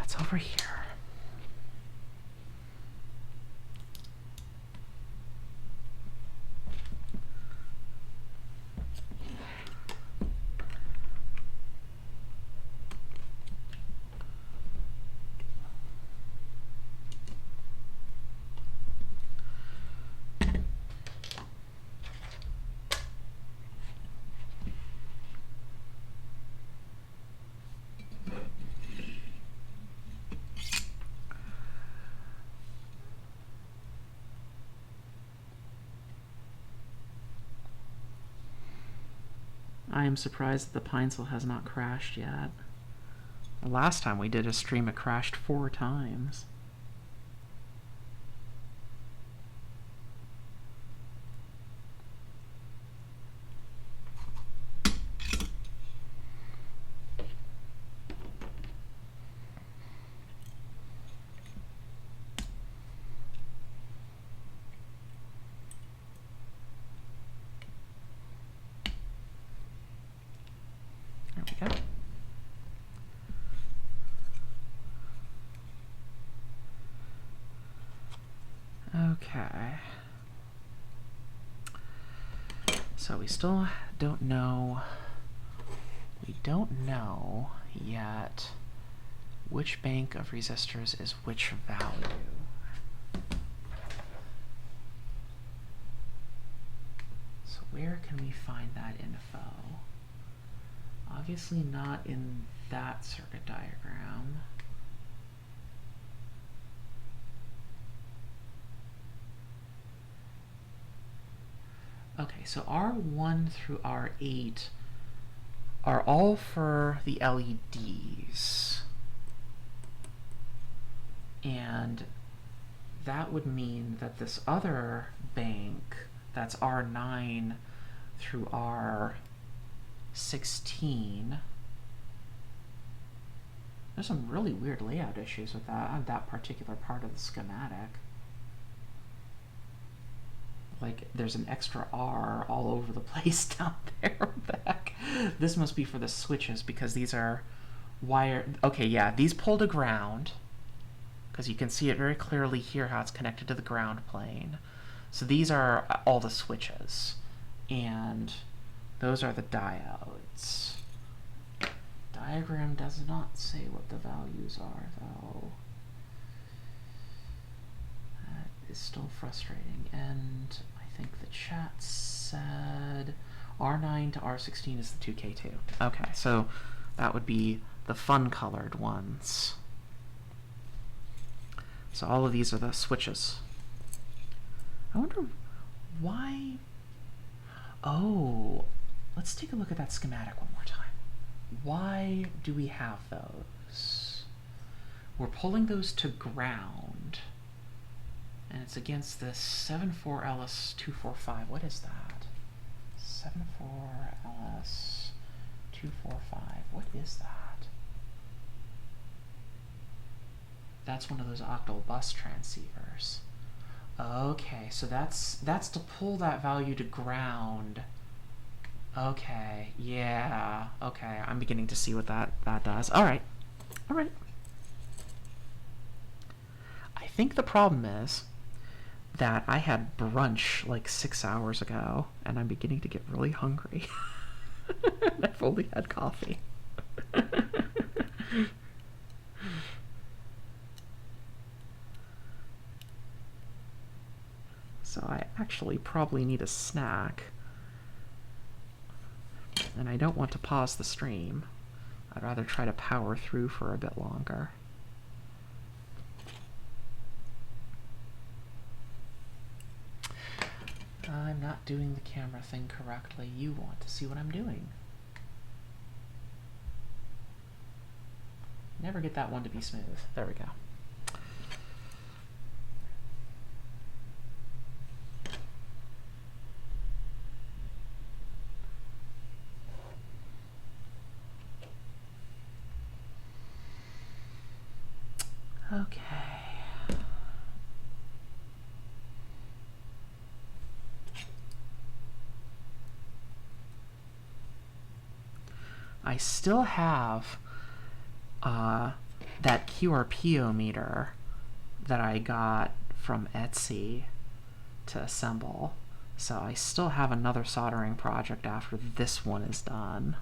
It's over here. I am surprised that the Pinesville has not crashed yet. The last time we did a stream, it crashed 4 times. Okay. So we still don't know. We don't know yet which bank of resistors is which value. So where can we find that info? Obviously not in that circuit diagram. Okay, so R1 through R8 are all for the LEDs. And that would mean that this other bank, that's R9 through R16, there's some really weird layout issues with that particular part of the schematic. Like, there's an extra R all over the place down there. What the heck? This must be for the switches, because these are wired. Okay, yeah, these pull to ground, because you can see it very clearly here how it's connected to the ground plane. So these are all the switches, and those are the diodes. Diagram does not say what the values are, though. Is still frustrating, and I think the chat said R9 to R16 is the 2K2. Okay, so that would be the fun colored ones. So all of these are the switches. I wonder why. Oh, let's take a look at that schematic one more time. Why do we have those? We're pulling those to ground. And it's against this 74LS245. What is that? 74LS245. What is that? That's one of those octal bus transceivers. Okay, so that's to pull that value to ground. Okay, yeah. Okay, I'm beginning to see what that does. All right. All right. I think the problem is that I had brunch like 6 hours ago, and I'm beginning to get really hungry. I've only had coffee. So I actually probably need a snack. And I don't want to pause the stream. I'd rather try to power through for a bit longer. I'm not doing the camera thing correctly. You want to see what I'm doing. Never get that one to be smooth. There we go. Okay. I still have that QRPO meter that I got from Etsy to assemble. So I still have another soldering project after this one is done.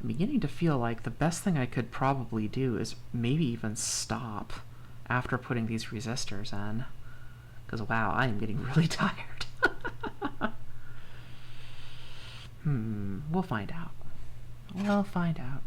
I'm beginning to feel like the best thing I could probably do is maybe even stop after putting these resistors in. Because, wow, I am getting really tired. We'll find out. We'll find out.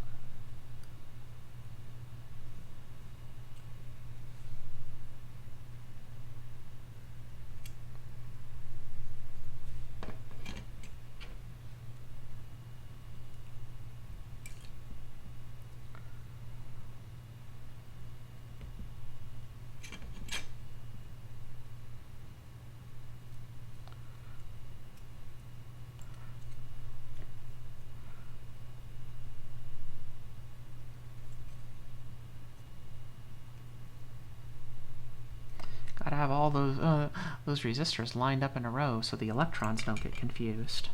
Gotta have all those resistors lined up in a row so the electrons don't get confused.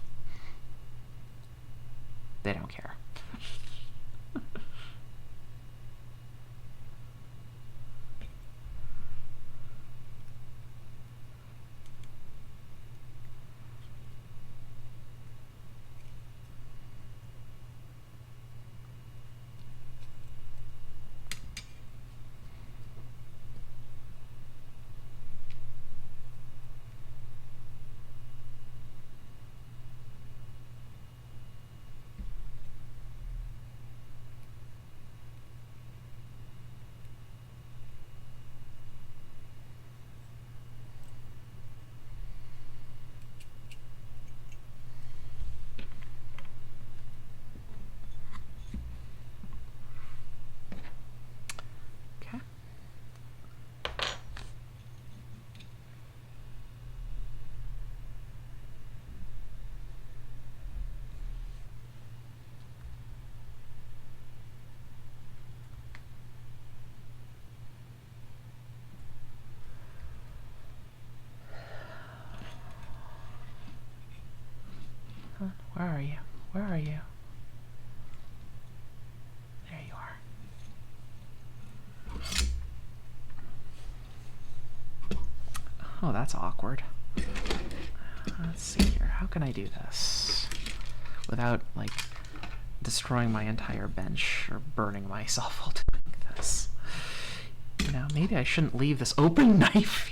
They don't care. Where are you? Where are you? There you are. Oh, that's awkward. Let's see here. How can I do this without, like, destroying my entire bench or burning myself while doing this? You know, maybe I shouldn't leave this open knife.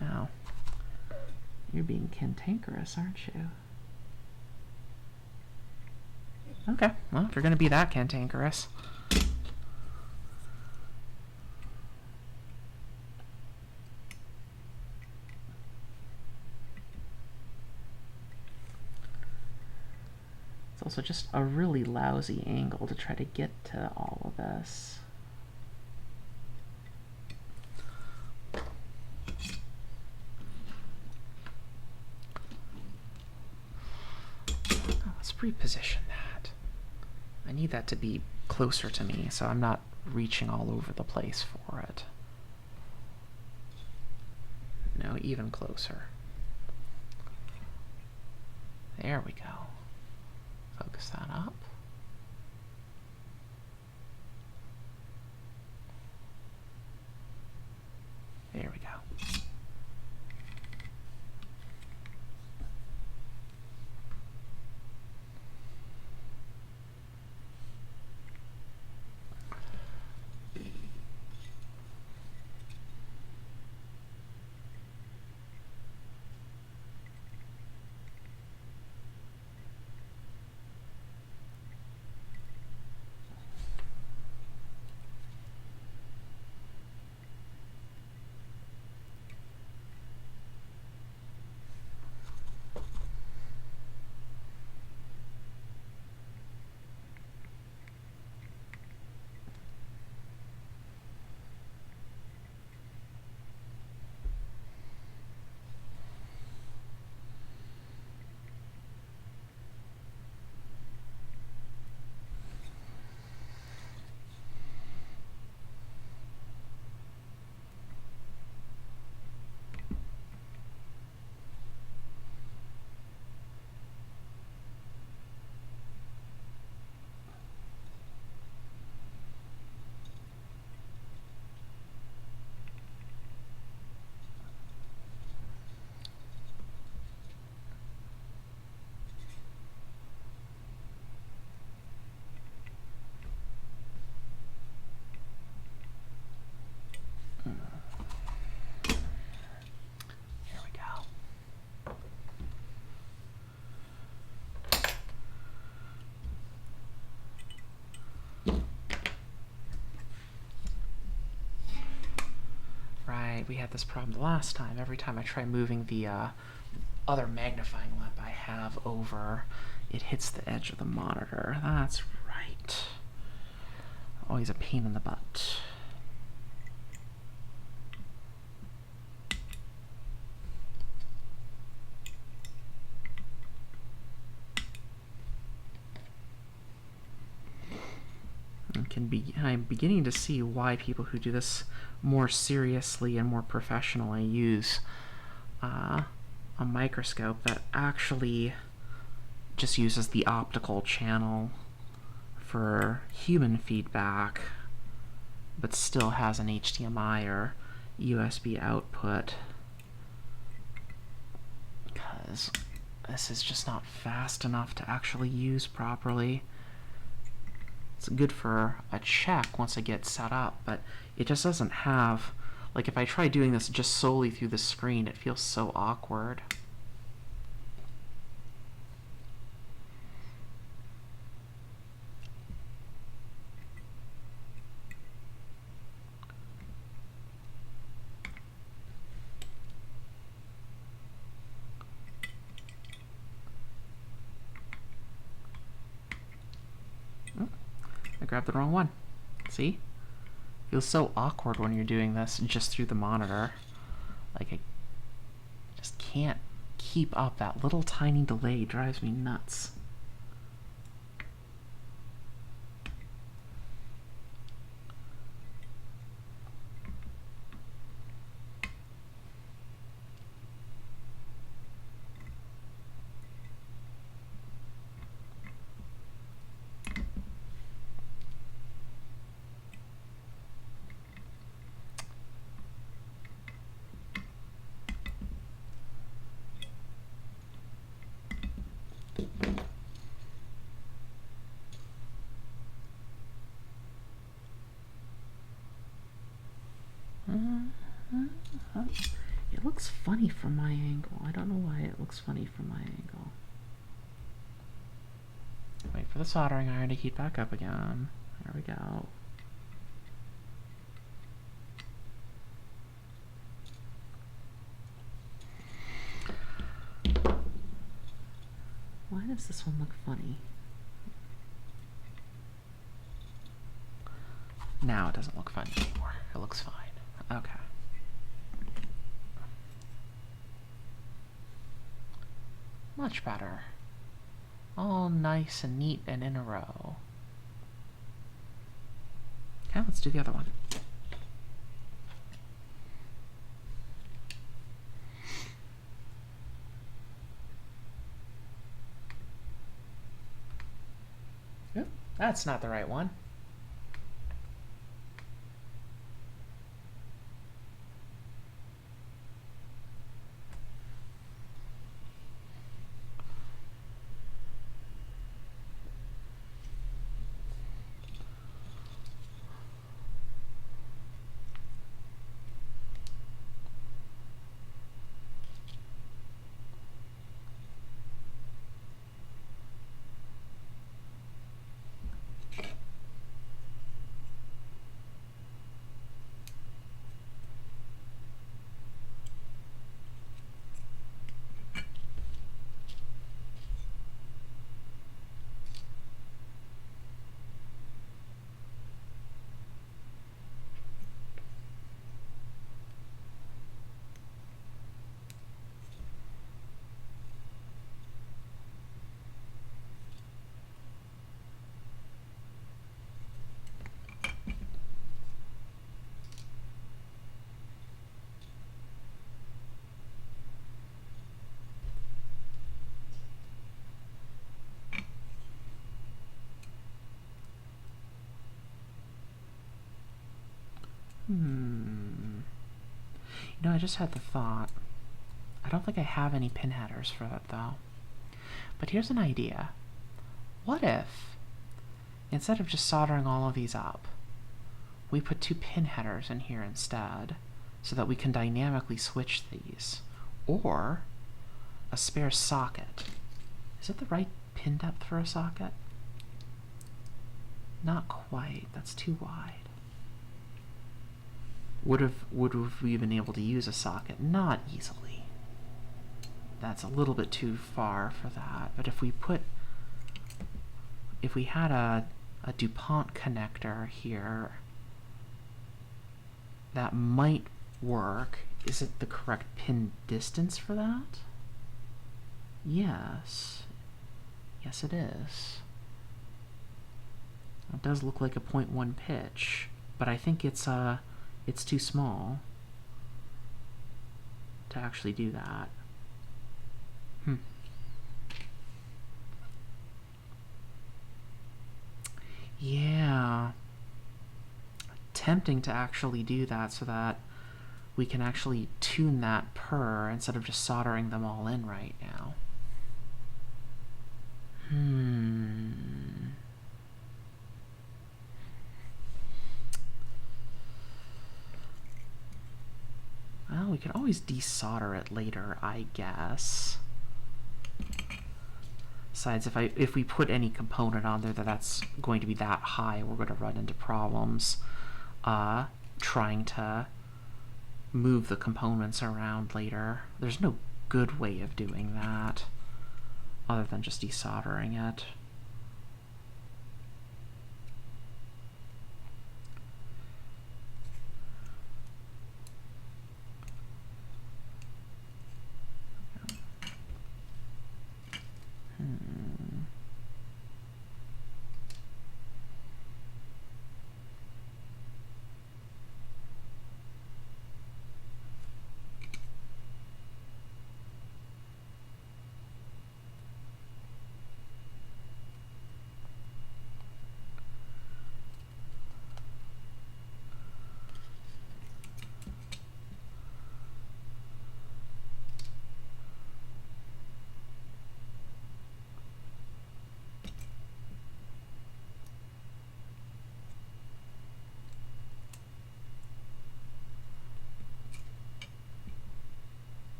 Now, you're being cantankerous, aren't you? Okay, well, if you're gonna be that cantankerous. It's also just a really lousy angle to try to get to all of this. Let's reposition that. I need that to be closer to me so I'm not reaching all over the place for it. No, even closer. There we go. Focus that up. There we go. right, we had this problem the last time. Every time I try moving the other magnifying lamp I have over, it hits the edge of the monitor. That's right. Always a pain in the butt. I'm beginning to see why people who do this more seriously and more professionally use a microscope that actually just uses the optical channel for human feedback, but still has an HDMI or USB output, because this is just not fast enough to actually use properly. It's good for a check once I get set up, but it just doesn't have, like if I try doing this just solely through the screen, it feels so awkward. I grabbed the wrong one. See? Feels so awkward when you're doing this just through the monitor. Like, I just can't keep up. That little tiny delay drives me nuts. It looks funny from my angle. I don't know why it looks funny from my angle. Wait for the soldering iron to heat back up again. There we go. Why does this one look funny? Now it doesn't look funny anymore. It looks fine. Okay. Much better. All nice and neat and in a row. Okay, let's do the other one. Oop, that's not the right one. You know, I just had the thought. I don't think I have any pin headers for that, though. But here's an idea. What if, instead of just soldering all of these up, we put 2 pin headers in here instead, so that we can dynamically switch these? Or a spare socket. Is it the right pin depth for a socket? Not quite. That's too wide. Would we been able to use a socket? Not easily. That's a little bit too far for that. But if we had a DuPont connector here, that might work. Is it the correct pin distance for that? Yes. Yes, it is. It does look like a 0.1 pitch, but I think it's too small to actually do that. Yeah. Tempting to actually do that so that we can actually tune that per instead of just soldering them all in right now. Well, we could always desolder it later, I guess. Besides, if we put any component on there that's going to be that high, we're going to run into problems trying to move the components around later. There's no good way of doing that other than just desoldering it.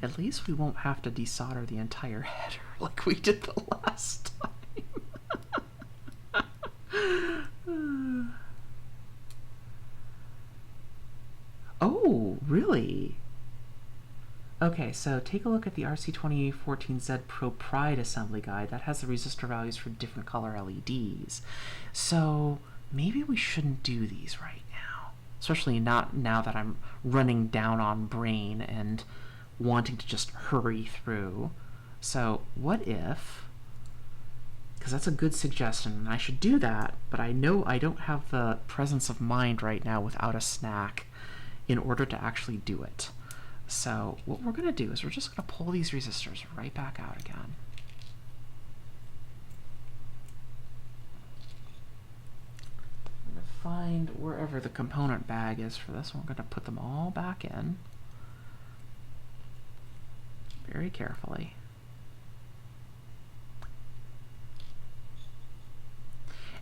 At least we won't have to desolder the entire header like we did the last time. Oh, really? Okay, so take a look at the RC2014Z Pro Pride assembly guide. That has the resistor values for different color LEDs. So maybe we shouldn't do these right now. Especially not now that I'm running down on brain and wanting to just hurry through. So what if, because that's a good suggestion and I should do that, but I know I don't have the presence of mind right now without a snack in order to actually do it. So what we're going to do is we're just going to pull these resistors right back out again. I'm going to find wherever the component bag is for this. We're going to put them all back in very carefully.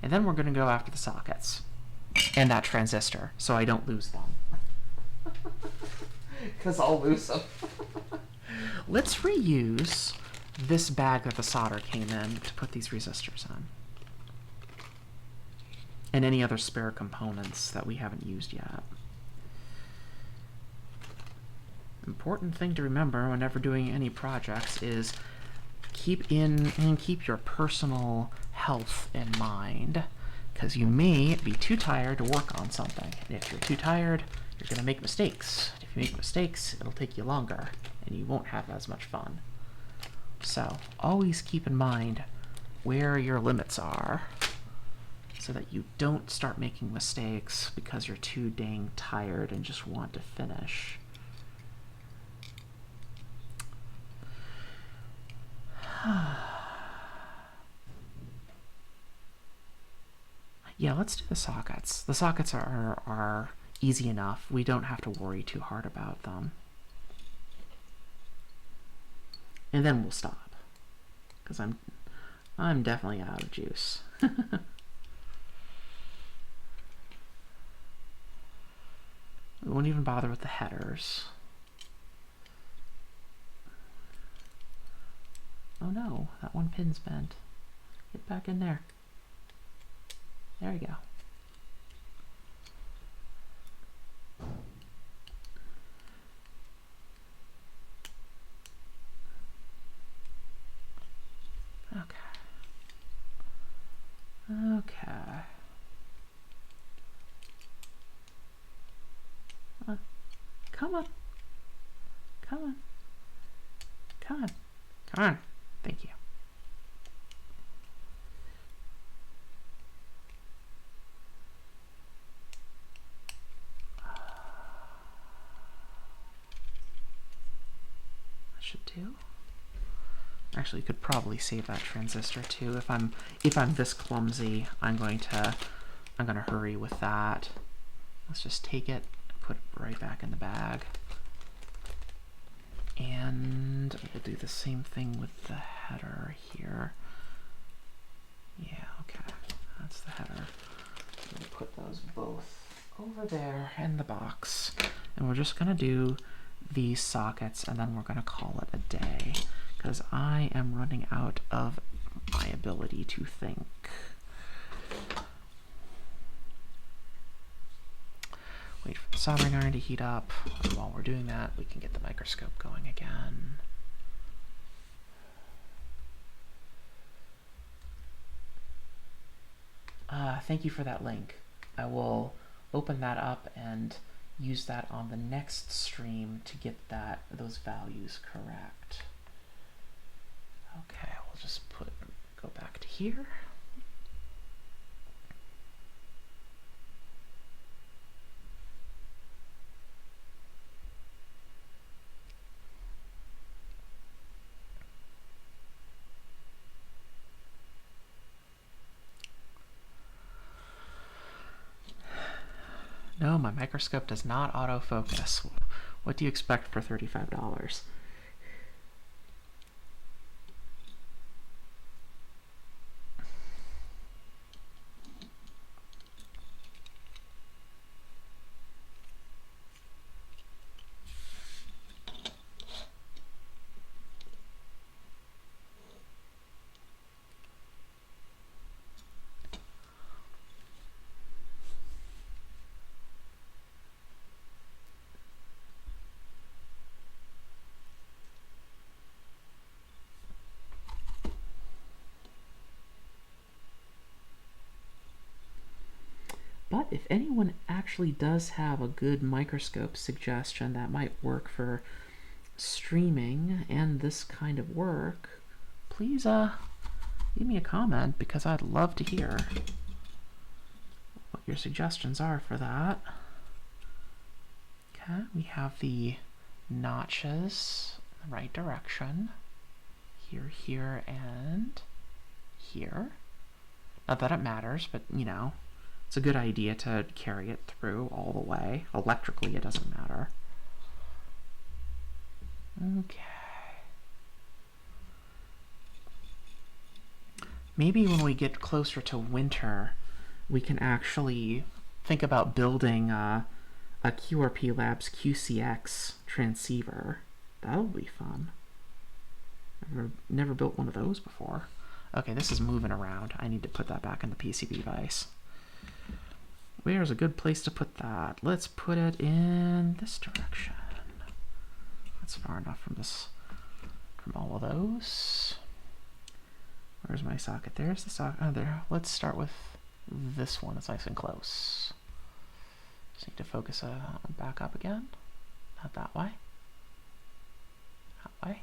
And then we're going to go after the sockets and that transistor so I don't lose them. Because I'll lose them. Let's reuse this bag that the solder came in to put these resistors in. And any other spare components that we haven't used yet. Important thing to remember whenever doing any projects is keep your personal health in mind, because you may be too tired to work on something. And if you're too tired, you're going to make mistakes. If you make mistakes, it'll take you longer, and you won't have as much fun. So always keep in mind where your limits are so that you don't start making mistakes because you're too dang tired and just want to finish. Yeah, let's do the sockets. The sockets are easy enough. We don't have to worry too hard about them. And then we'll stop, because I'm definitely out of juice. We won't even bother with the headers. Oh no, that one pin's bent. Get back in there. There you go. Okay. Okay. Come on. Come on. Come on. Come on. Thank you. That should do. Actually, you could probably save that transistor too. If I'm this clumsy, I'm gonna hurry with that. Let's just take it, put it right back in the bag. And we'll do the same thing with the header here. Yeah, okay, that's the header. We'll put those both over there in the box. And we're just gonna do these sockets and then we're gonna call it a day because I am running out of my ability to think. Wait for the soldering iron to heat up. While we're doing that, we can get the microscope going again. Thank you for that link. I will open that up and use that on the next stream to get those values correct. Okay, we'll just go back to here. No, my microscope does not autofocus. What do you expect for $35? But if anyone actually does have a good microscope suggestion that might work for streaming and this kind of work, please leave me a comment because I'd love to hear what your suggestions are for that. Okay, we have the notches in the right direction. Here, here, and here. Not that it matters, but you know, it's a good idea to carry it through all the way. Electrically, it doesn't matter. Okay. Maybe when we get closer to winter, we can actually think about building a QRP Labs QCX transceiver. That'll be fun. Never built one of those before. Okay, this is moving around. I need to put that back in the PCB vise. Where's a good place to put that? Let's put it in this direction. That's far enough from all of those. Where's my socket? There's the socket. Oh, there. Let's start with this one. It's nice and close. Just need to focus back up again. Not that way. That way.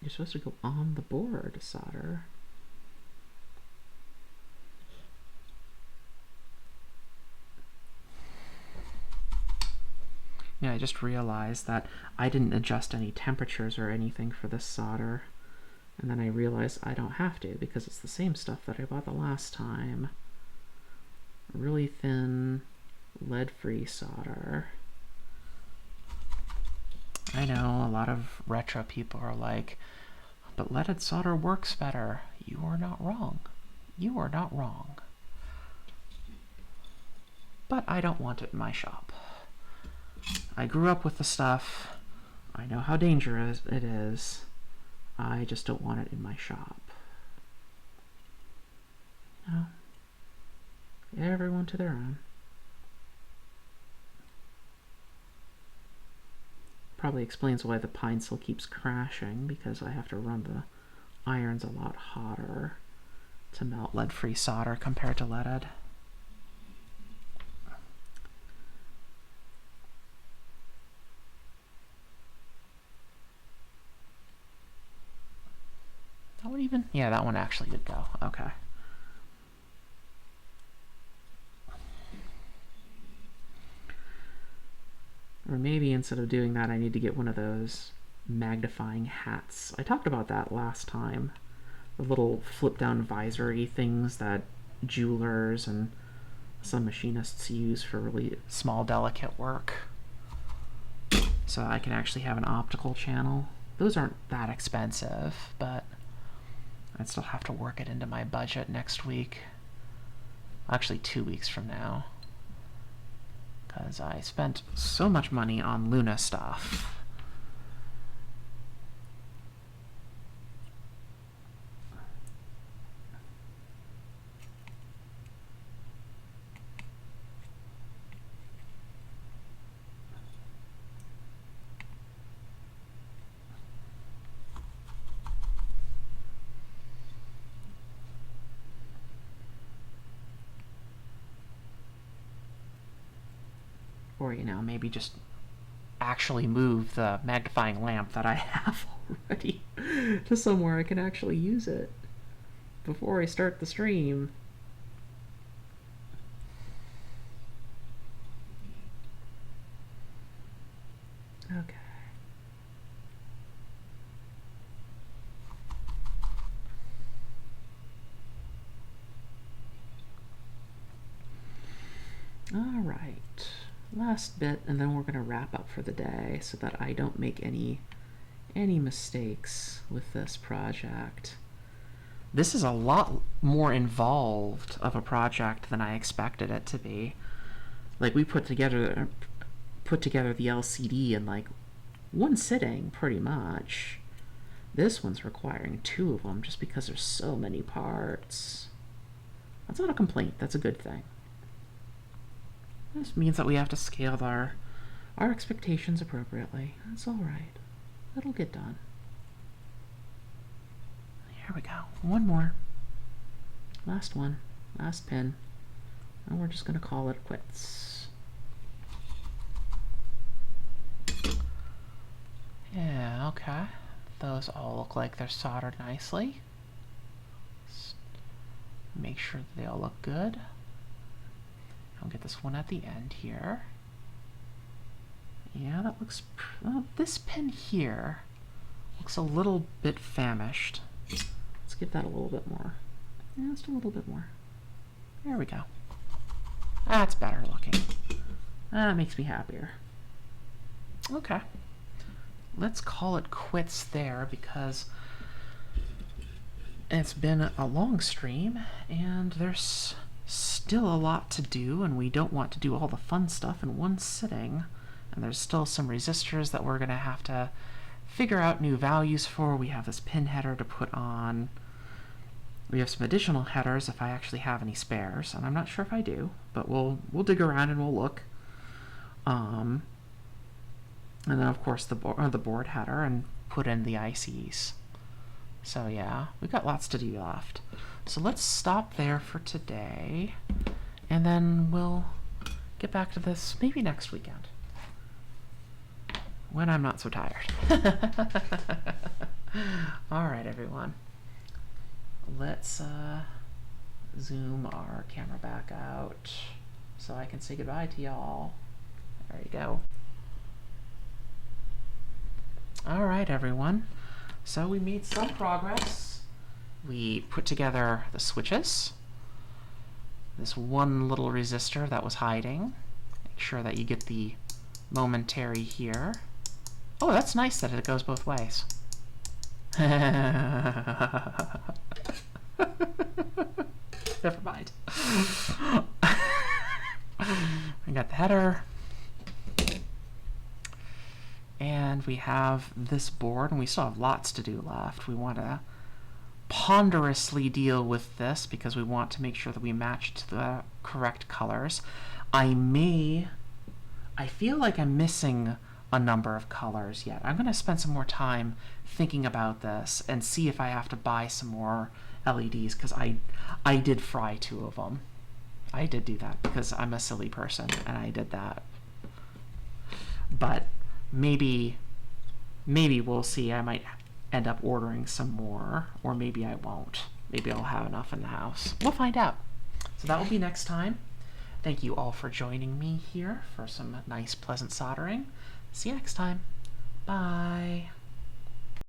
You're supposed to go on the board, solder. Yeah, I just realized that I didn't adjust any temperatures or anything for this solder. And then I realized I don't have to because it's the same stuff that I bought the last time. Really thin, lead-free solder. I know a lot of retro people are like, but leaded solder works better. You are not wrong. You are not wrong. But I don't want it in my shop. I grew up with the stuff. I know how dangerous it is. I just don't want it in my shop. No. Everyone to their own. Probably explains why the pine still keeps crashing, because I have to run the irons a lot hotter to melt lead-free solder compared to leaded. That one even? Yeah, that one actually did go. Okay. Or maybe instead of doing that, I need to get one of those magnifying hats. I talked about that last time. The little flip-down visor-y things that jewelers and some machinists use for really small, delicate work. So I can actually have an optical channel. Those aren't that expensive, but I'd still have to work it into my budget next week. Actually, 2 weeks from now. Because I spent so much money on Luna stuff. Or, you know, maybe just actually move the magnifying lamp that I have already to somewhere I can actually use it before I start the stream. Okay. All right. Last bit, and then we're going to wrap up for the day so that I don't make any mistakes with this project. This is a lot more involved of a project than I expected it to be. Like, we put together the LCD in like one sitting, pretty much. This one's requiring 2 of them just because there's so many parts. That's not a complaint, that's a good thing. This means that we have to scale our expectations appropriately. That's alright. It'll get done. Here we go. One more. Last one. Last pin. And we're just going to call it quits. Yeah, okay. Those all look like they're soldered nicely. Just make sure that they all look good. I'll get this one at the end here. Yeah, that looks... this pin here looks a little bit famished. Let's give that a little bit more. Yeah, just a little bit more. There we go. That's better looking. That makes me happier. Okay. Let's call it quits there because it's been a long stream and there's still a lot to do, and we don't want to do all the fun stuff in one sitting. And there's still some resistors that we're going to have to figure out new values for. We have this pin header to put on. We have some additional headers if I actually have any spares, and I'm not sure if I do, but we'll dig around and we'll look. And then of course the board header, and put in the ICs. So yeah, we've got lots to do left. So let's stop there for today, and then we'll get back to this maybe next weekend, when I'm not so tired. Alright, everyone. Let's zoom our camera back out so I can say goodbye to y'all. There you go. Alright, everyone. So we made some progress. We put together the switches. This one little resistor that was hiding. Make sure that you get the momentary here. Oh, that's nice that it goes both ways. Never mind. We got the header. And we have this board, and we still have lots to do left. We want to ponderously deal with this because we want to make sure that we match to the correct colors. I feel like I'm missing a number of colors yet. I'm going to spend some more time thinking about this and see if I have to buy some more LEDs, because I did fry 2 of them. I did do that because I'm a silly person, and I did that. But maybe we'll see. I might end up ordering some more, or maybe I won't. Maybe I'll have enough in the house. We'll find out. So that will be next time. Thank you all for joining me here for some nice, pleasant soldering. See you next time. Bye.